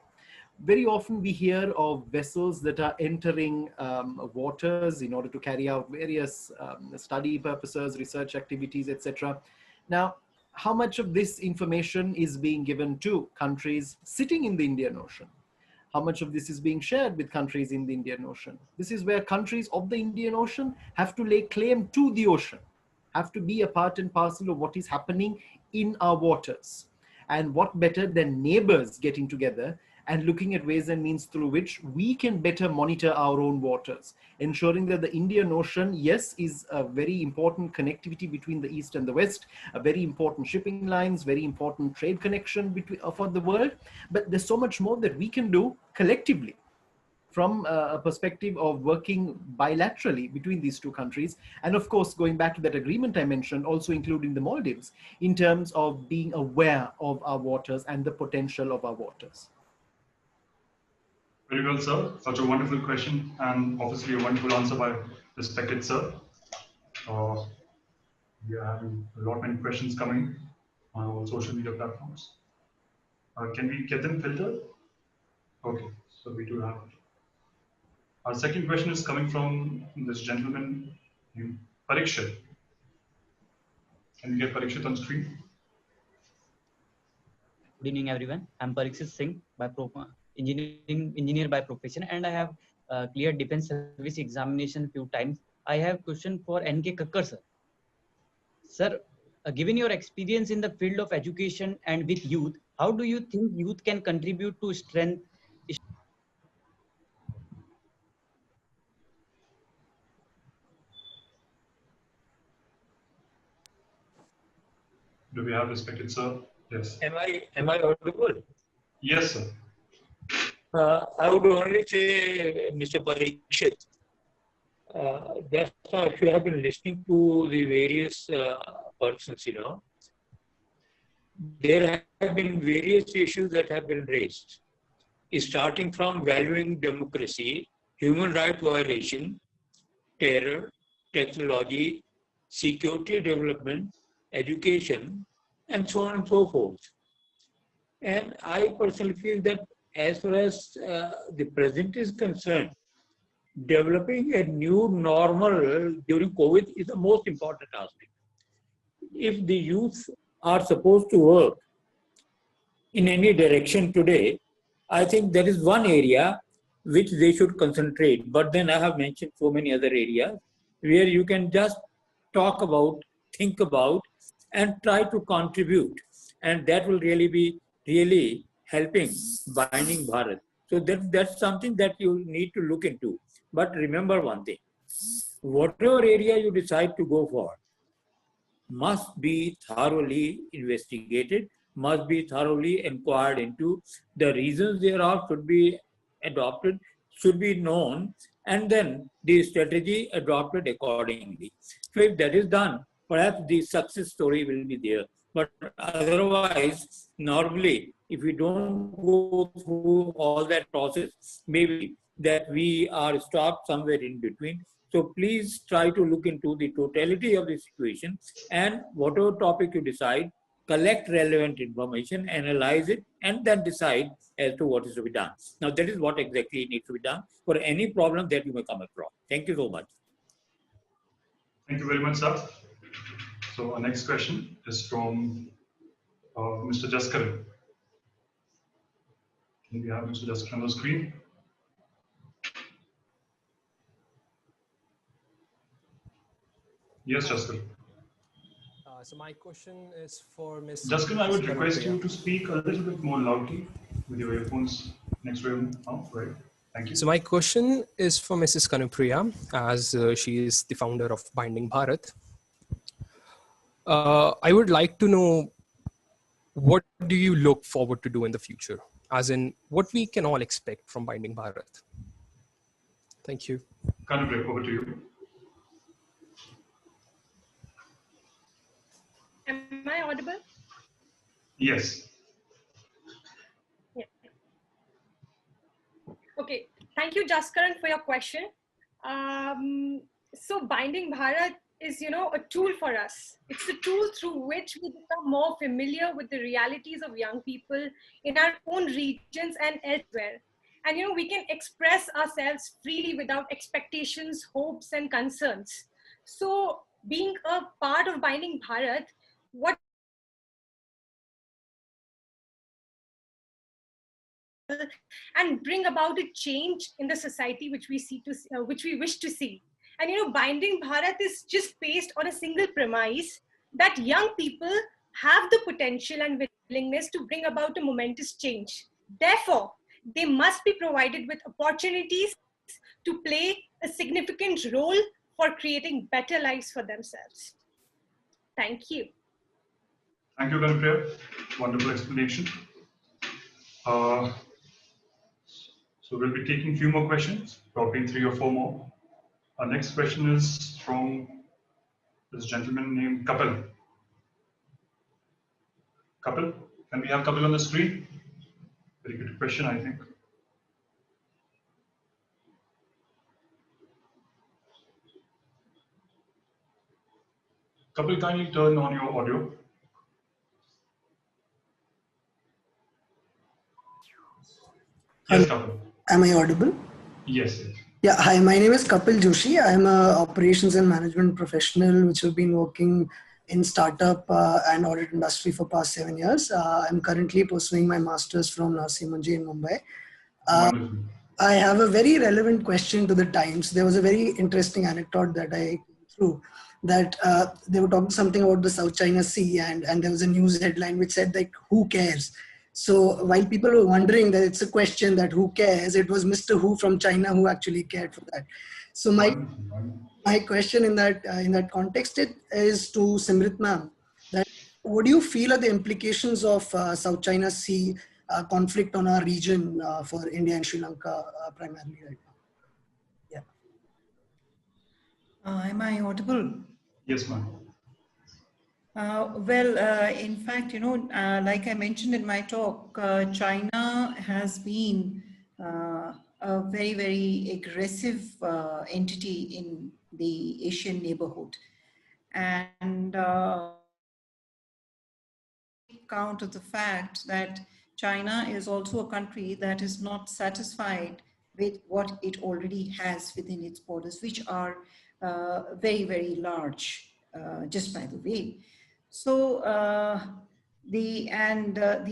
Very often we hear of vessels that are entering waters in order to carry out various study purposes, research activities, etc. Now, how much of this information is being given to countries sitting in the Indian Ocean? How much of this is being shared with countries in the Indian Ocean? This is where countries of the Indian Ocean have to lay claim to the ocean, have to be a part and parcel of what is happening in our waters. And what better than neighbors getting together and looking at ways and means through which we can better monitor our own waters, ensuring that the Indian Ocean, yes, is a very important connectivity between the East and the West, a very important shipping lines, very important trade connection between, for the world, but there's so much more that we can do collectively from a perspective of working bilaterally between these two countries. And of course, going back to that agreement I mentioned, also including the Maldives, in terms of being aware of our waters and the potential of our waters. Very well, sir. Such a wonderful question, and obviously a wonderful answer by respected sir. We are having a lot many questions coming on our social media platforms. Can we get them filtered? Okay, so we do have it. Our second question is coming from this gentleman named Parikshit. Can we get Parikshit on screen? Good evening, everyone. I'm Parikshit Singh, by engineer by profession, and I have cleared defense service examination few times. I have question for N.K. Kakkar, sir. Sir, given your experience in the field of education and with youth, how do you think youth can contribute to strength? Do we have respected sir? Yes. Am I audible? Yes, sir. I would only say, Mr. Parikshit, that if you have been listening to the various persons, there have been various issues that have been raised, starting from valuing democracy, human rights violation, terror, technology, security development, education, and so on and so forth. And I personally feel that as far as the present is concerned, developing a new normal during COVID is the most important aspect. If the youth are supposed to work in any direction today, I think there is one area which they should concentrate. But then I have mentioned so many other areas where you can just talk about, think about, and try to contribute. And that will really be helping binding Bharat. So that's something that you need to look into. But remember one thing, whatever area you decide to go for must be thoroughly investigated, must be thoroughly inquired into. The reasons thereof should be adopted, should be known, and then the strategy adopted accordingly. So if that is done, perhaps the success story will be there. But otherwise, normally, if we don't go through all that process, maybe that we are stopped somewhere in between. So please try to look into the totality of the situation, and whatever topic you decide, collect relevant information, analyze it, and then decide as to what is to be done. Now, that is what exactly needs to be done for any problem that you may come across. Thank you so much. Thank you very much, sir. So our next question is from Mr. Jaskaran. Can we have Mr. Jaskaran on the screen? Yes, Jaskaran. So my question is for Ms. Jaskaran, I would request Kanupriya. you to speak a little bit more loudly with your earphones next to your mouth, right? Thank you. So my question is for Mrs. Kanupriya, as she is the founder of Binding Bharat. I would like to know, what do you look forward to do in the future? As in, what we can all expect from Binding Bharat? Thank you. Kanupriya, over to you. Am I audible? Yes. Yeah. Okay, thank you, Jaskaran, for your question. So Binding Bharat is, a tool for us. It's a tool through which we become more familiar with the realities of young people in our own regions and elsewhere. And, we can express ourselves freely without expectations, hopes, and concerns. So being a part of Binding Bharat, what and bring about a change in the society which we wish to see. And Binding Bharat is just based on a single premise that young people have the potential and willingness to bring about a momentous change. Therefore, they must be provided with opportunities to play a significant role for creating better lives for themselves. Thank you. Thank you, Kanupriya. Wonderful explanation. So we'll be taking a few more questions, probably 3 or 4 more. Our next question is from this gentleman named Kapil. Kapil, can we have Kapil on the screen? Very good question, I think. Kapil, kindly turn on your audio. Yes, Kapil. Am I audible? Yes. Yeah, hi, my name is Kapil Joshi. I'm a operations and management professional, which have been working in startup and audit industry for past 7 years. I'm currently pursuing my master's from Narsimhanji in Mumbai. I have a very relevant question to the times. There was a very interesting anecdote that I came through that they were talking something about the South China Sea, and there was a news headline which said like, who cares? So while people were wondering that it's a question that who cares, it was Mr. Who from China who actually cared for that. So my question in that context is to Simrit ma'am, that what do you feel are the implications of South China Sea conflict on our region for India and Sri Lanka primarily right now? Yeah. Am I audible? Yes, ma'am. In fact, like I mentioned in my talk, China has been a very, very aggressive entity in the Asian neighborhood. And count of the fact that China is also a country that is not satisfied with what it already has within its borders, which are very, very large, just by the way. So the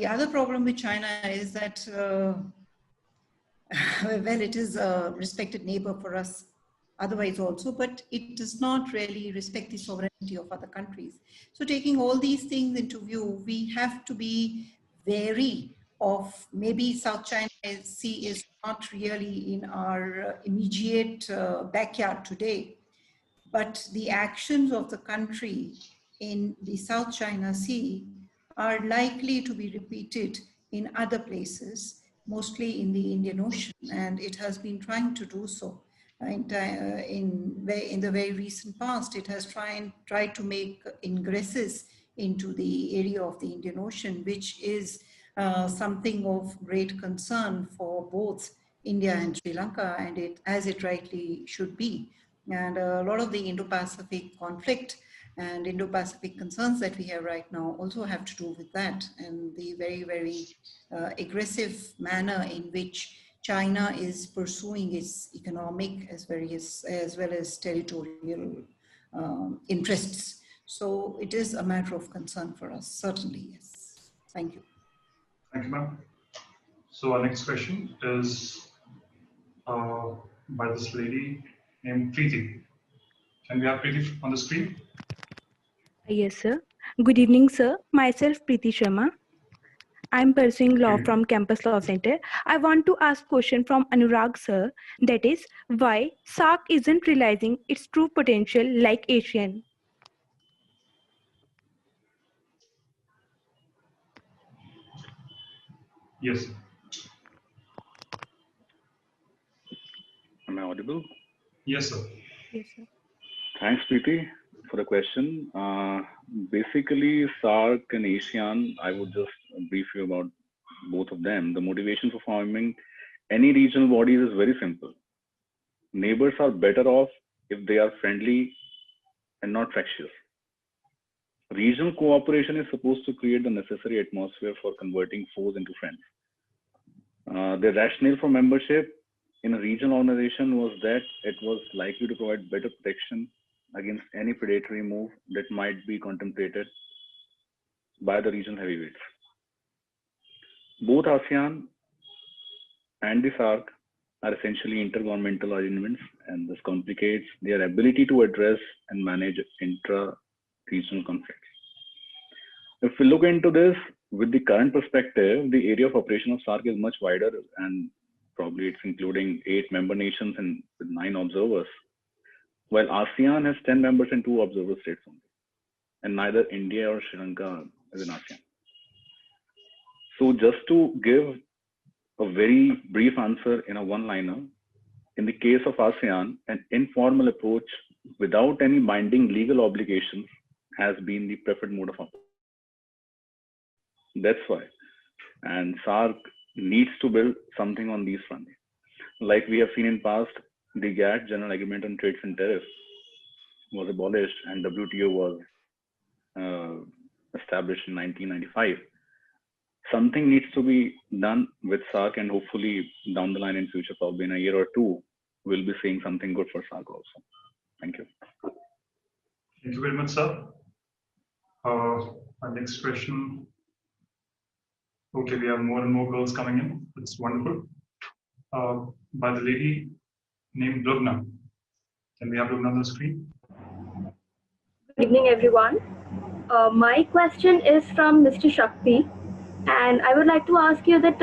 other problem with China is that, well, it is a respected neighbor for us otherwise also, but it does not really respect the sovereignty of other countries. So taking all these things into view, we have to be wary of maybe South China Sea is not really in our immediate backyard today, but the actions of the country in the South China Sea are likely to be repeated in other places, mostly in the Indian Ocean, and it has been trying to do so. In the very recent past, it has tried to make ingresses into the area of the Indian Ocean, which is something of great concern for both India and Sri Lanka, and as it rightly should be. And a lot of the Indo-Pacific conflict and Indo-Pacific concerns that we have right now also have to do with that, and the very, very aggressive manner in which China is pursuing its economic as well as territorial interests. So it is a matter of concern for us, certainly, yes. Thank you. Thank you, ma'am. So our next question is by this lady named Preeti. Can we have Preeti on the screen? Yes, sir. Good evening, sir. Myself, Preeti Sharma. I'm pursuing law from Campus Law Center. I want to ask question from Anurag, sir. That is, why SARC isn't realizing its true potential like ASEAN? Yes. Am I audible? Yes, sir. Yes, sir. Thanks, Preeti, for the question. Basically, SARC and ASEAN, I would just brief you about both of them. The motivation for forming any regional bodies is very simple. Neighbors are better off if they are friendly and not fractious. Regional cooperation is supposed to create the necessary atmosphere for converting foes into friends. The rationale for membership in a regional organization was that it was likely to provide better protection against any predatory move that might be contemplated by the regional heavyweights. Both ASEAN and the SARC are essentially intergovernmental arrangements, and this complicates their ability to address and manage intra-regional conflicts. If we look into this with the current perspective, the area of operation of SARC is much wider, and probably it's including 8 member nations and with 9 observers, while ASEAN has 10 members and 2 observer states only, and neither India or Sri Lanka is in ASEAN. So just to give a very brief answer in a one-liner, in the case of ASEAN, an informal approach without any binding legal obligations has been the preferred mode of operation. That's why. And SARC needs to build something on these fronts. Like we have seen in past, the GATT, General Agreement on Trades and Tariffs, was abolished and WTO was established in 1995. Something needs to be done with SARC, and hopefully down the line in future, probably in a year or two, we'll be seeing something good for SARC also. Thank you. Thank you very much, sir. Our next question. Okay, we have more and more girls coming in. It's wonderful. By the lady named Lubna. Can we have Lubna on the screen? Good evening, everyone. My question is from Mr. Shakti, and I would like to ask you that,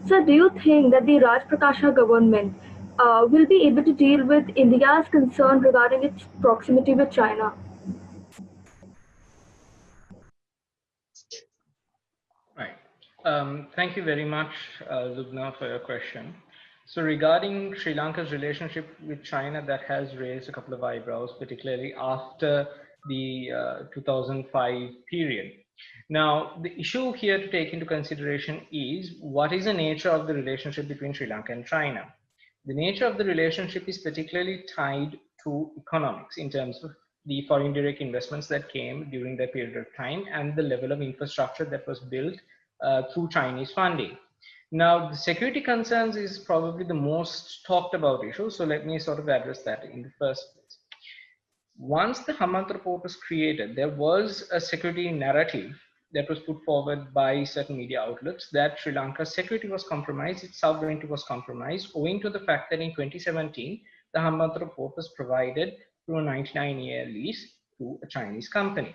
sir, do you think that the Raj Prakasha government will be able to deal with India's concern regarding its proximity with China? Right. Thank you very much, Lubna, for your question. So regarding Sri Lanka's relationship with China, that has raised a couple of eyebrows, particularly after the 2005 period. Now, the issue here to take into consideration is what is the nature of the relationship between Sri Lanka and China? The nature of the relationship is particularly tied to economics in terms of the foreign direct investments that came during that period of time and the level of infrastructure that was built through Chinese funding. Now, the security concerns is probably the most talked about issue. So let me sort of address that in the first place. Once the Hambantota port was created, there was a security narrative that was put forward by certain media outlets that Sri Lanka's security was compromised, its sovereignty was compromised, owing to the fact that in 2017, the Hambantota port was provided through a 99-year lease to a Chinese company.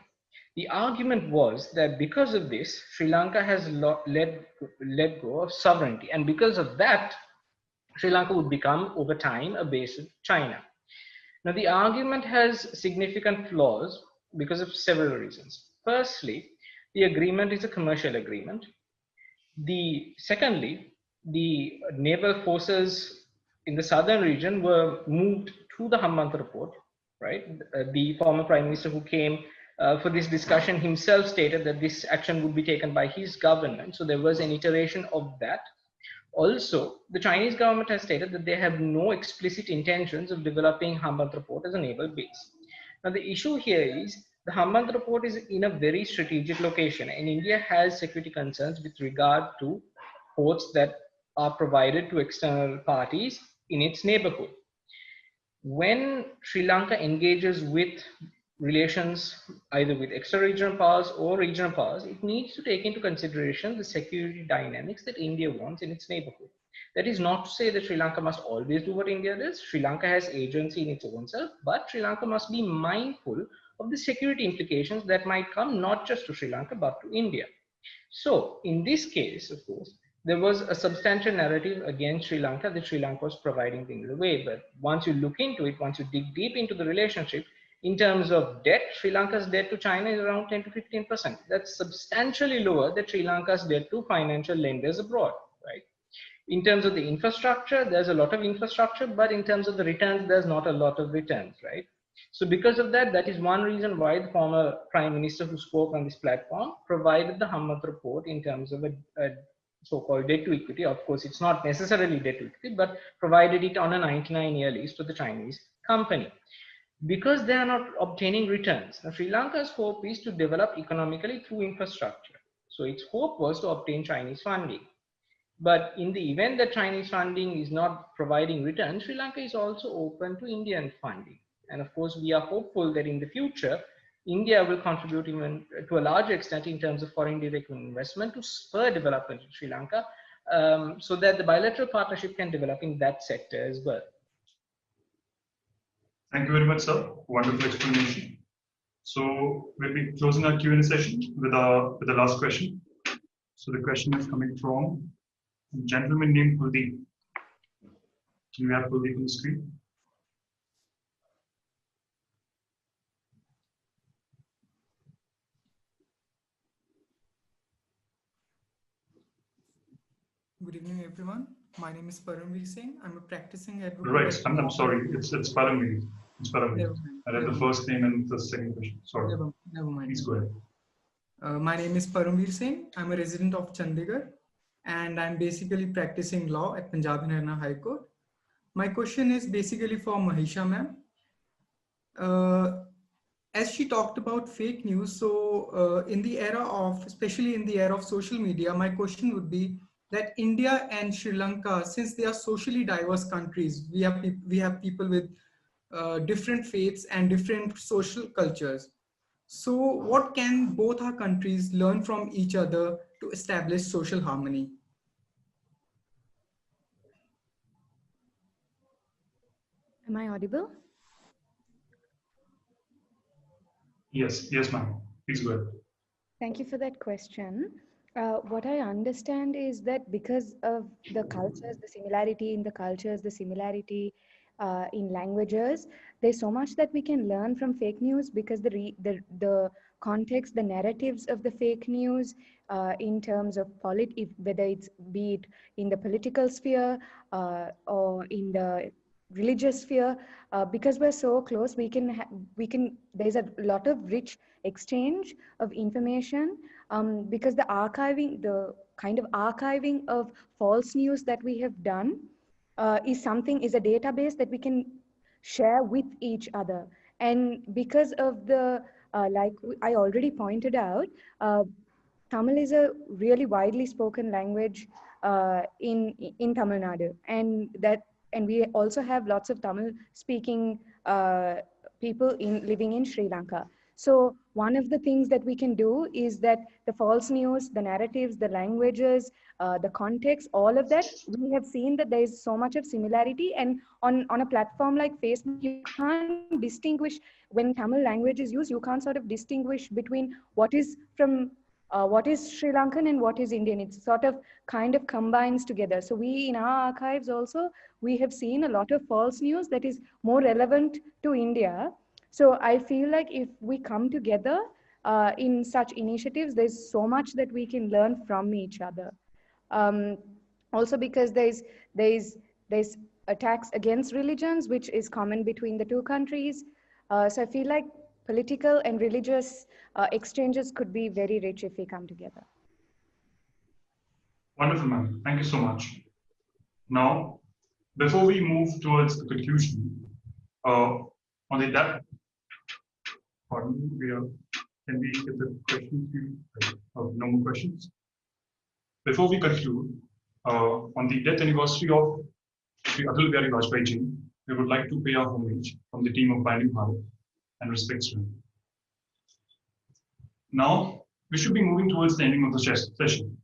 The argument was that because of this, Sri Lanka has let go of sovereignty, and because of that, Sri Lanka would become, over time, a base of China. Now, the argument has significant flaws because of several reasons. Firstly, the agreement is a commercial agreement. Secondly, the naval forces in the southern region were moved to the Hambantota port, right? The former prime minister who came for this discussion himself stated that this action would be taken by his government. So there was an iteration of that. Also, the Chinese government has stated that they have no explicit intentions of developing Hambantota port as a naval base. Now, the issue here is the Hambantota port is in a very strategic location, and India has security concerns with regard to ports that are provided to external parties in its neighborhood. when Sri Lanka engages with relations either with extra-regional powers or regional powers, it needs to take into consideration the security dynamics that India wants in its neighborhood. That is not to say that Sri Lanka must always do what India does. Sri Lanka has agency in its own self, but Sri Lanka must be mindful of the security implications that might come not just to Sri Lanka, but to India. So in this case, of course, there was a substantial narrative against Sri Lanka that Sri Lanka was providing things away. But once you look into it, once you dig deep into the relationship, in terms of debt, Sri Lanka's debt to China is around 10 to 15%. That's substantially lower than Sri Lanka's debt to financial lenders abroad, right? In terms of the infrastructure, there's a lot of infrastructure, but in terms of the returns, there's not a lot of returns, right? So because of that, that is one reason why the former prime minister who spoke on this platform provided the Hamad report in terms of a so-called debt to equity. Of course, it's not necessarily debt to equity, but provided it on a 99-year lease to the Chinese company. Because they are not obtaining returns, now Sri Lanka's hope is to develop economically through infrastructure. So its hope was to obtain Chinese funding. But in the event that Chinese funding is not providing returns, Sri Lanka is also open to Indian funding. And of course, we are hopeful that in the future, India will contribute even to a large extent in terms of foreign direct investment to spur development in Sri Lanka, so that the bilateral partnership can develop in that sector as well. Thank you very much, sir. Wonderful explanation. So we'll be closing our Q&A session with the last question. So the question is coming from a gentleman named Kuldeep. Can we have Kuldeep on the screen? Good evening, everyone. My name is Wickremesinghe. I'm a practicing advocate. Right. I'm sorry. It's Paramveer. It's Paramveer. I read the first name and the second question. Sorry. Never mind. Please go ahead. My name is Wickremesinghe. I'm a resident of Chandigarh, and I'm basically practicing law at Punjab and Haryana High Court. My question is basically for Mahisha ma'am. As she talked about fake news, so in the era of, especially in the era of social media, my question would be that India and Sri Lanka, since they are socially diverse countries, we have people with different faiths and different social cultures. So what can both our countries learn from each other to establish social harmony? Am I audible? Yes, ma'am. Please go ahead. Thank you for that question. What I understand is that because of the cultures, the similarity in the cultures, the similarity in languages, there's so much that we can learn from fake news because the context, the narratives of the fake news in terms of whether it's be it in the political sphere or in the religious sphere, because we're so close, there's a lot of rich exchange of information, because the kind of archiving of false news that we have done is a database that we can share with each other. And because of like I already pointed out, Tamil is a really widely spoken language in Tamil Nadu, and we also have lots of Tamil speaking people living in Sri Lanka. So one of the things that we can do is that the false news, the narratives, the languages, the context, all of that, we have seen that there is so much of similarity. And on a platform like Facebook, you can't distinguish, when Tamil language is used, you can't sort of distinguish between what is Sri Lankan and what is Indian. It's sort of kind of combines together. So we, in our archives also, we have seen a lot of false news that is more relevant to India. So I feel like if we come together in such initiatives, there's so much that we can learn from each other. Also because there's attacks against religions, which is common between the two countries. So I feel like political and religious exchanges could be very rich if we come together. Wonderful, ma'am. Thank you so much. Now, before we move towards the conclusion, can we get the questions? No more questions. Before we conclude, on the death anniversary of Sri Atal Bihari Vajpayee ji, we would like to pay our homage from the team of Binding Bharat and respects to him. Now, we should be moving towards the ending of the session.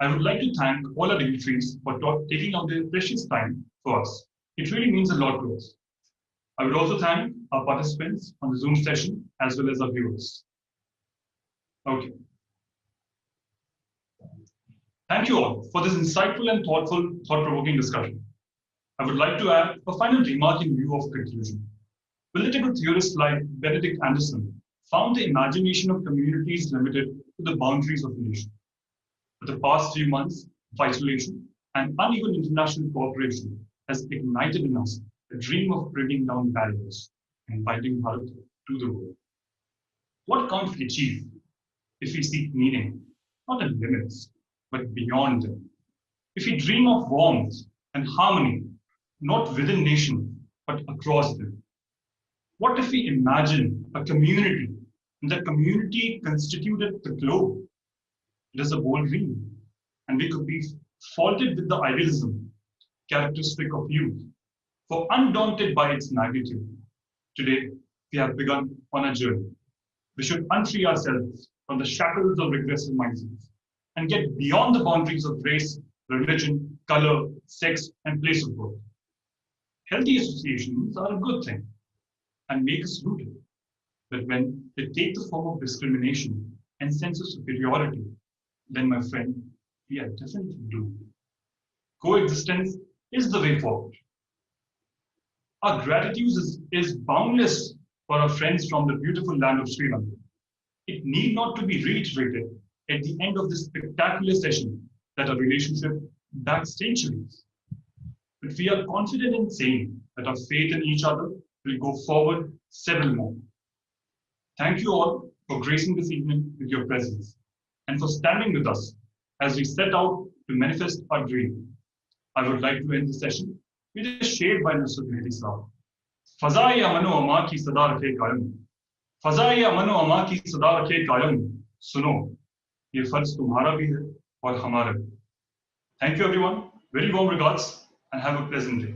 I would like to thank all our dignitaries for taking out their precious time for us. It really means a lot to us. I would also thank our participants on the Zoom session as well as our viewers. Okay. Thank you all for this insightful and thought-provoking discussion. I would like to add a final remark in view of conclusion. Political theorists like Benedict Anderson found the imagination of communities limited to the boundaries of a nation. For the past few months of isolation and uneven international cooperation has ignited in us the dream of breaking down barriers and binding Bharat to the world. What can't we achieve if we seek meaning, not in limits, but beyond them? If we dream of warmth and harmony, not within nations, but across them? What if we imagine a community, and that community constituted the globe? It is a bold dream, and we could be faulted with the idealism characteristic of youth, for undaunted by its magnitude. Today, we have begun on a journey. We should unfree ourselves from the shackles of regressive mindsets and get beyond the boundaries of race, religion, color, sex, and place of birth. Healthy associations are a good thing and make us rooted. But when they take the form of discrimination and sense of superiority, then, my friend, we are definitely doomed. Coexistence is the way forward. Our gratitude is boundless for our friends from the beautiful land of Sri Lanka. It need not to be reiterated at the end of this spectacular session that our relationship backs centuries. But we are confident in saying that our faith in each other will go forward several more. Thank you all for gracing this evening with your presence and for standing with us as we set out to manifest our dream. I would like to end the session with a shade by Nusrat Mehdi Saab. Fazai amano ama ki sada rakhe kayam. Fazai amano ama ki sada rakhe kayam. Suno, ye farz tumhara bhi hai aur hamara bhi. Thank you everyone. Very warm regards and have a pleasant day.